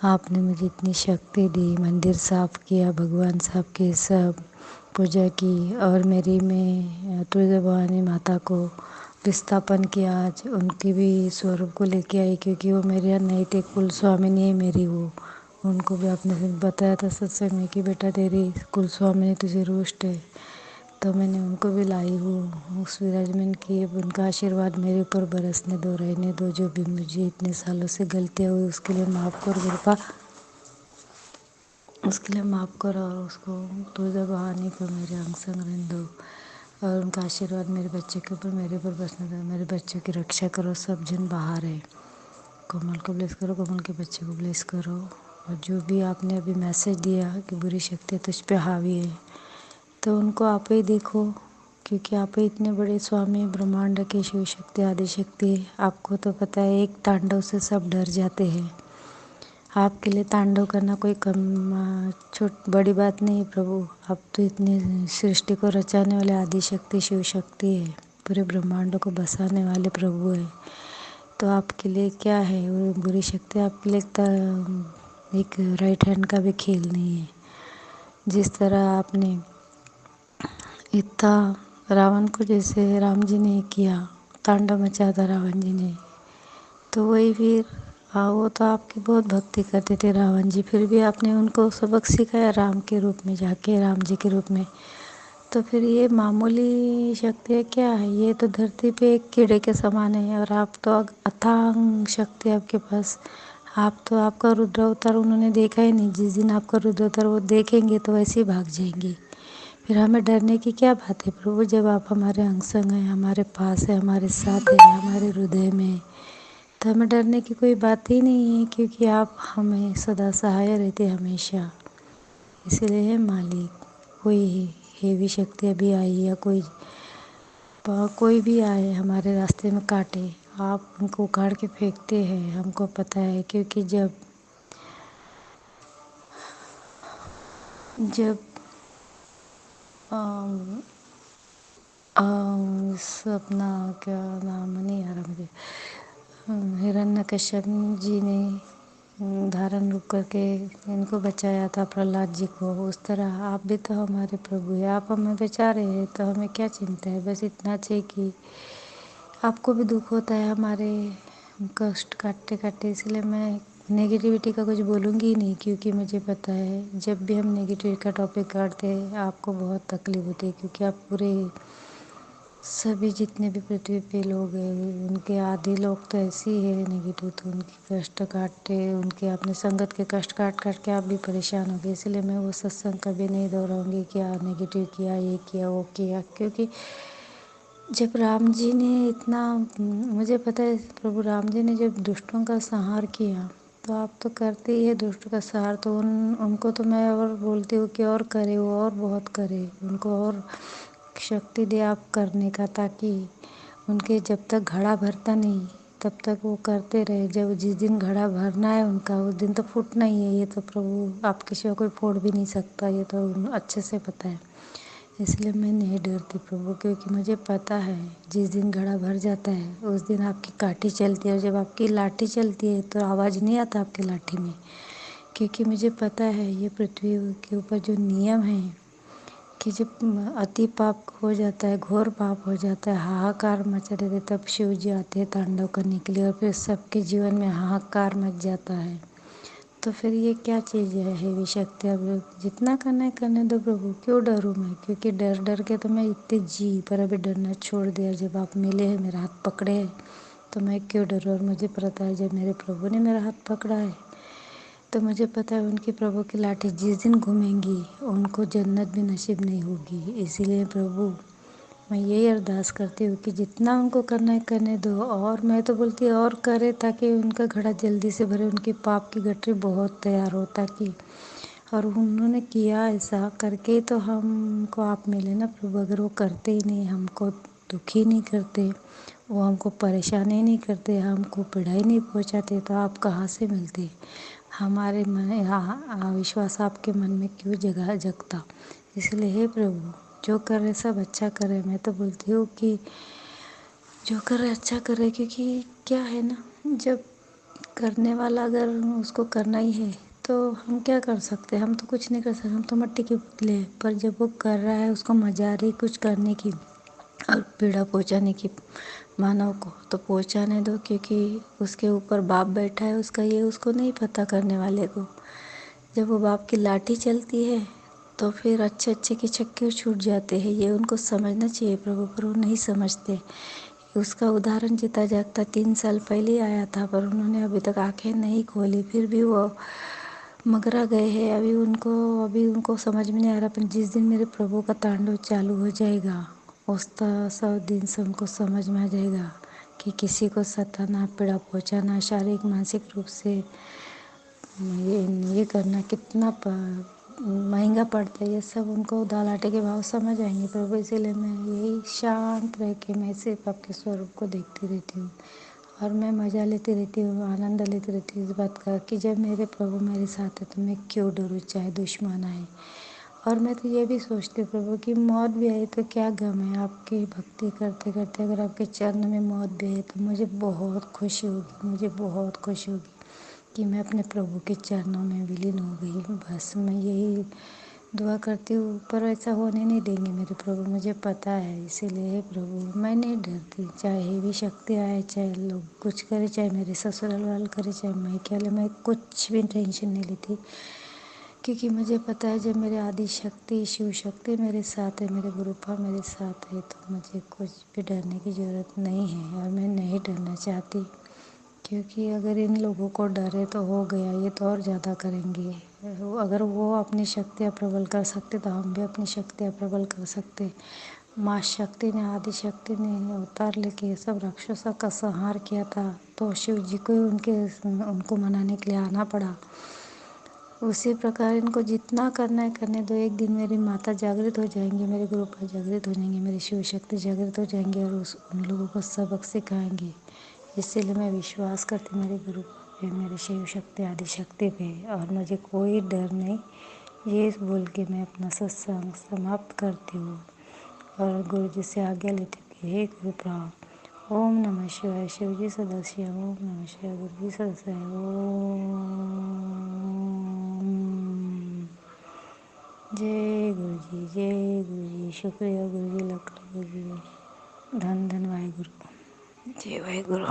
आपने मुझे इतनी शक्ति दी। मंदिर साफ़ किया, भगवान साफ़ किए, सब पूजा की, और मैं तुलसी भवानी माता को विस्थापन किया। आज उनके भी स्वरूप को लेके आई क्योंकि वो मेरे यहाँ नहीं थे, कुल स्वामिनी है मेरी वो। उनको भी आपने बताया था सत्संग में कि बेटा तेरी कुल स्वामिनी तुझे रुष्ट है, तो मैंने उनको भी लाई हूँ उस विराजमान की। अब उनका आशीर्वाद मेरे ऊपर बरसने दो, रहने दो। जो भी मुझे इतने सालों से गलतियाँ हुई उसके लिए माफ़ कर गुरुपा, उसके लिए माफ़ करो, और उसको तुझे बहाने को मेरे अंग संग रहने दो, और उनका आशीर्वाद मेरे बच्चे के ऊपर, मेरे ऊपर बसने दो। मेरे बच्चों की रक्षा करो, सब जन बाहर है। कोमल को ब्लेस करो, कोमल के बच्चे को ब्लेस करो। और जो भी आपने अभी मैसेज दिया कि बुरी शक्ति तुझ पे हावी है, तो उनको आप ही देखो क्योंकि आप इतने बड़े स्वामी ब्रह्मांड के शिव शक्ति आदि शक्ति, आपको तो पता है एक तांडव से सब डर जाते हैं। आपके लिए तांडव करना कोई कम छोट बड़ी बात नहीं है प्रभु। आप तो इतनी सृष्टि को रचाने वाले आदि शक्ति शिव शक्ति है, पूरे ब्रह्मांड को बसाने वाले प्रभु है। तो आपके लिए क्या है वो बुरी शक्ति, आपके लिए एक राइट हैंड का भी खेल नहीं है। जिस तरह आपने इतना रावण को जैसे राम जी ने किया, तांडव मचा था रावण जी ने, तो वही फिर वो तो आपकी बहुत भक्ति करते थे रावण जी, फिर भी आपने उनको सबक सिखाया राम के रूप में जाके, राम जी के रूप में। तो फिर ये मामूली शक्ति क्या है, ये तो धरती पे एक कीड़े के समान है, और आप तो अथांग शक्ति आपके पास। आप तो आपका रुद्र अवतार उन्होंने देखा ही नहीं, जिस दिन आपका रुद्र अवतार वो देखेंगे तो वैसे ही भाग जाएंगे। फिर हमें डरने की क्या बात है प्रभु, जब आप हमारे अंग संग हैं, हमारे पास है, हमारे साथ है, हमारे हृदय में है, तो हमें डरने की कोई बात ही नहीं है, क्योंकि आप हमें सदा सहाय रहते हमेशा। इसीलिए हे मालिक, कोई हेवी शक्ति अभी आई या कोई भी आए हमारे रास्ते में काटे, आप उनको उखाड़ के फेंकते हैं, हमको पता है। क्योंकि जब जब अम, अपना क्या नाम नहीं आ रहा मुझे, हिरण्यकश्यप जी ने धारण रूप करके इनको बचाया था, प्रहलाद जी को, उस तरह आप भी तो हमारे प्रभु हैं। आप हमें बचा रहे हैं तो हमें क्या चिंता है, बस इतना चाहिए कि आपको भी दुख होता है हमारे कष्ट काटते काटते। इसलिए मैं नेगेटिविटी का कुछ बोलूँगी ही नहीं, क्योंकि मुझे पता है जब भी हम नेगेटिव का टॉपिक काटते हैं आपको बहुत तकलीफ होती है, क्योंकि आप पूरे सभी जितने भी पृथ्वी पे लोग हैं उनके आधे लोग तो ऐसे ही है नेगेटिव, तो उनके कष्ट काटते, उनके अपने संगत के कष्ट काट काट के आप भी परेशान हो गए। इसलिए मैं वो सत्संग कभी नहीं दोहराऊंगी क्या नेगेटिव किया, ये किया, वो किया। क्योंकि जब राम जी ने इतना, मुझे पता है प्रभु राम जी ने जब दुष्टों का संहार किया, तो आप तो करते ही है दुष्ट का संहार, तो उनको तो मैं और बोलती हूँ कि और करे, वो और बहुत करे, उनको और शक्ति दे आप करने का, ताकि उनके जब तक घड़ा भरता नहीं तब तक वो करते रहे। जब जिस दिन घड़ा भरना है उनका उस दिन तो फूटना ही है, ये तो प्रभु आपके सिवा कोई फोड़ भी नहीं सकता, ये तो अच्छे से पता है। इसलिए मैं नहीं डरती प्रभु, क्योंकि मुझे पता है जिस दिन घड़ा भर जाता है उस दिन आपकी काठी चलती है, और जब आपकी लाठी चलती है तो आवाज़ नहीं आता आपकी लाठी में, क्योंकि मुझे पता है ये पृथ्वी के ऊपर जो नियम है कि जब अति पाप हो जाता है, घोर पाप हो जाता है, हाहाकार मच रहे थे, तब शिव जी आते हैं तांडव करने के लिए, और फिर सबके जीवन में हाहाकार मच जाता है। तो फिर ये क्या चीज़ है हेवी शक्ति, अब जितना करना है करने दो प्रभु, क्यों डरूँ मैं, क्योंकि डर डर के तो मैं इतनी जी, पर अभी डरना छोड़ दिया। जब आप मिले हैं, मेरा हाथ पकड़े हैं, तो मैं क्यों डरूँ। और मुझे पता है जब मेरे प्रभु ने मेरा हाथ पकड़ा है तो मुझे पता है उनकी प्रभु की लाठी जिस दिन घूमेंगी उनको जन्नत भी नसीब नहीं होगी। इसीलिए प्रभु मैं यही अरदास करती हूँ कि जितना उनको करना है करने दो, और मैं तो बोलती हूँ और करे, ताकि उनका घड़ा जल्दी से भरे, उनकी पाप की गठरी बहुत तैयार हो, ताकि, और उन्होंने किया ऐसा करके ही तो हमको आप मिले ना प्रभु। अगर वो करते ही नहीं, हमको दुखी नहीं करते, वो हमको परेशानी नहीं करते, हमको पीड़ाई नहीं पहुँचाते, तो आप कहाँ से मिलते। हमारे मन विश्वास आपके मन में क्यों जगता। इसलिए हे प्रभु जो कर रहे सब अच्छा करे। मैं तो बोलती हूँ कि जो कर रहे अच्छा कर रहे, क्योंकि क्या है ना, जब करने वाला अगर उसको करना ही है तो हम क्या कर सकते हैं, हम तो कुछ नहीं कर सकते, हम तो मिट्टी के पुतले हैं। पर जब वो कर रहा है, उसको मजा आ रही कुछ करने की और पीड़ा पहुंचाने की मानव को, तो पहुंचाने दो, क्योंकि उसके ऊपर बाप बैठा है उसका, ये उसको नहीं पता करने वाले को। जब वो बाप की लाठी चलती है तो फिर अच्छे अच्छे के छक्के छूट जाते हैं, ये उनको समझना चाहिए प्रभु, पर वो नहीं समझते। उसका उदाहरण जीता जागता 3 साल पहले ही आया था, पर उन्होंने अभी तक आंखें नहीं खोली, फिर भी वो मगरा गए हैं। अभी उनको समझ में नहीं आ रहा, पर जिस दिन मेरे प्रभु का तांडव चालू हो जाएगा उस सब दिन से उनको समझ में आ जाएगा कि किसी को सताना, पीड़ा पहुंचाना, शारीरिक मानसिक रूप से ये करना कितना महंगा पड़ता है, ये सब उनको दाल आटे के भाव समझ आएंगे प्रभु। इसीलिए मैं यही शांत रह के मैं सिर्फ आपके स्वरूप को देखती रहती हूँ और मैं मज़ा लेती रहती हूँ, आनंद लेती रहती हूँ इस बात का कि जब मेरे प्रभु मेरे साथ है तो मैं क्यों डरूँ, चाहे दुश्मन आए। और मैं तो ये भी सोचती हूँ प्रभु कि मौत भी आई तो क्या गम है, आपकी भक्ति करते करते अगर आपके चरण में मौत भी आई तो मुझे बहुत खुशी होगी, मुझे बहुत खुशी होगी कि मैं अपने प्रभु के चरणों में विलीन हो गई। बस मैं यही दुआ करती हूँ, पर ऐसा होने नहीं देंगे मेरे प्रभु, मुझे पता है। इसीलिए हे प्रभु मैं नहीं डरती, चाहे भी शक्ति आए, चाहे लोग कुछ करे, चाहे मेरे ससुराल वाले करे, चाहे मैं क्या ले, मैं कुछ भी टेंशन नहीं लेती, क्योंकि मुझे पता है जब मेरे आदि शक्ति शिव शक्ति मेरे साथ है, मेरे गुरुपा मेरे साथ है, तो मुझे कुछ भी डरने की ज़रूरत नहीं है और मैं नहीं डरना चाहती। क्योंकि अगर इन लोगों को डरे तो हो गया, ये तो और ज़्यादा करेंगे। अगर वो अपनी शक्तियाँ प्रबल कर सकते तो हम भी अपनी शक्तियाँ प्रबल कर सकते। माँ शक्ति ने आदि शक्ति ने अवतार लेके सब राक्षसों का संहार किया था, तो शिव जी को ही उनको मनाने के लिए आना पड़ा। उसी प्रकार इनको जितना करना है करने दो। एक दिन मेरी माता जागृत हो जाएंगी, मेरे गुरुपा जागृत हो जाएंगे, मेरी शिव शक्ति जागृत हो जाएंगी और उन लोगों को सबक सिखाएंगे। इसीलिए मैं विश्वास करती मेरे गुरु पे, मेरे शिव शक्ति आदि शक्ति पे, और मुझे कोई डर नहीं। ये बोल के मैं अपना सत्संग समाप्त करती हूँ और गुरु जी से आज्ञा लेती हूँ कि हे गुरु प्रभु, ओम नमः शिवाय। शिव जी सदस्य ओम नमः शिवाय, गुरु जी सदस्य ओम। जय गुरु जी, जय गुरु जी। शुक्रिया गुरु जी, लखनऊ गुरु जी, धन धन वाहेगुरु, जय वाहेगुरु।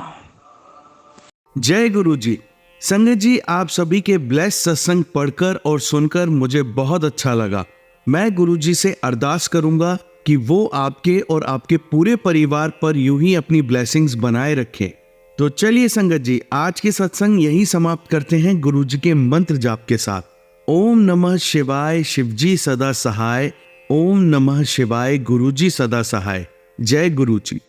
जय गुरु जी। संगत जी, आप सभी के ब्लेस सत्संग पढ़कर और सुनकर मुझे बहुत अच्छा लगा। मैं गुरु जी से अरदास करूंगा कि वो आपके और आपके पूरे परिवार पर यूं ही अपनी ब्लेसिंग्स बनाए रखें। तो चलिए संगत जी, आज के सत्संग यही समाप्त करते हैं गुरु जी के मंत्र जाप के साथ। ओम नमः शिवाय, शिवजी सदा सहाय। ओम नमः शिवाय, गुरु जी सदा सहाय। जय गुरु जी।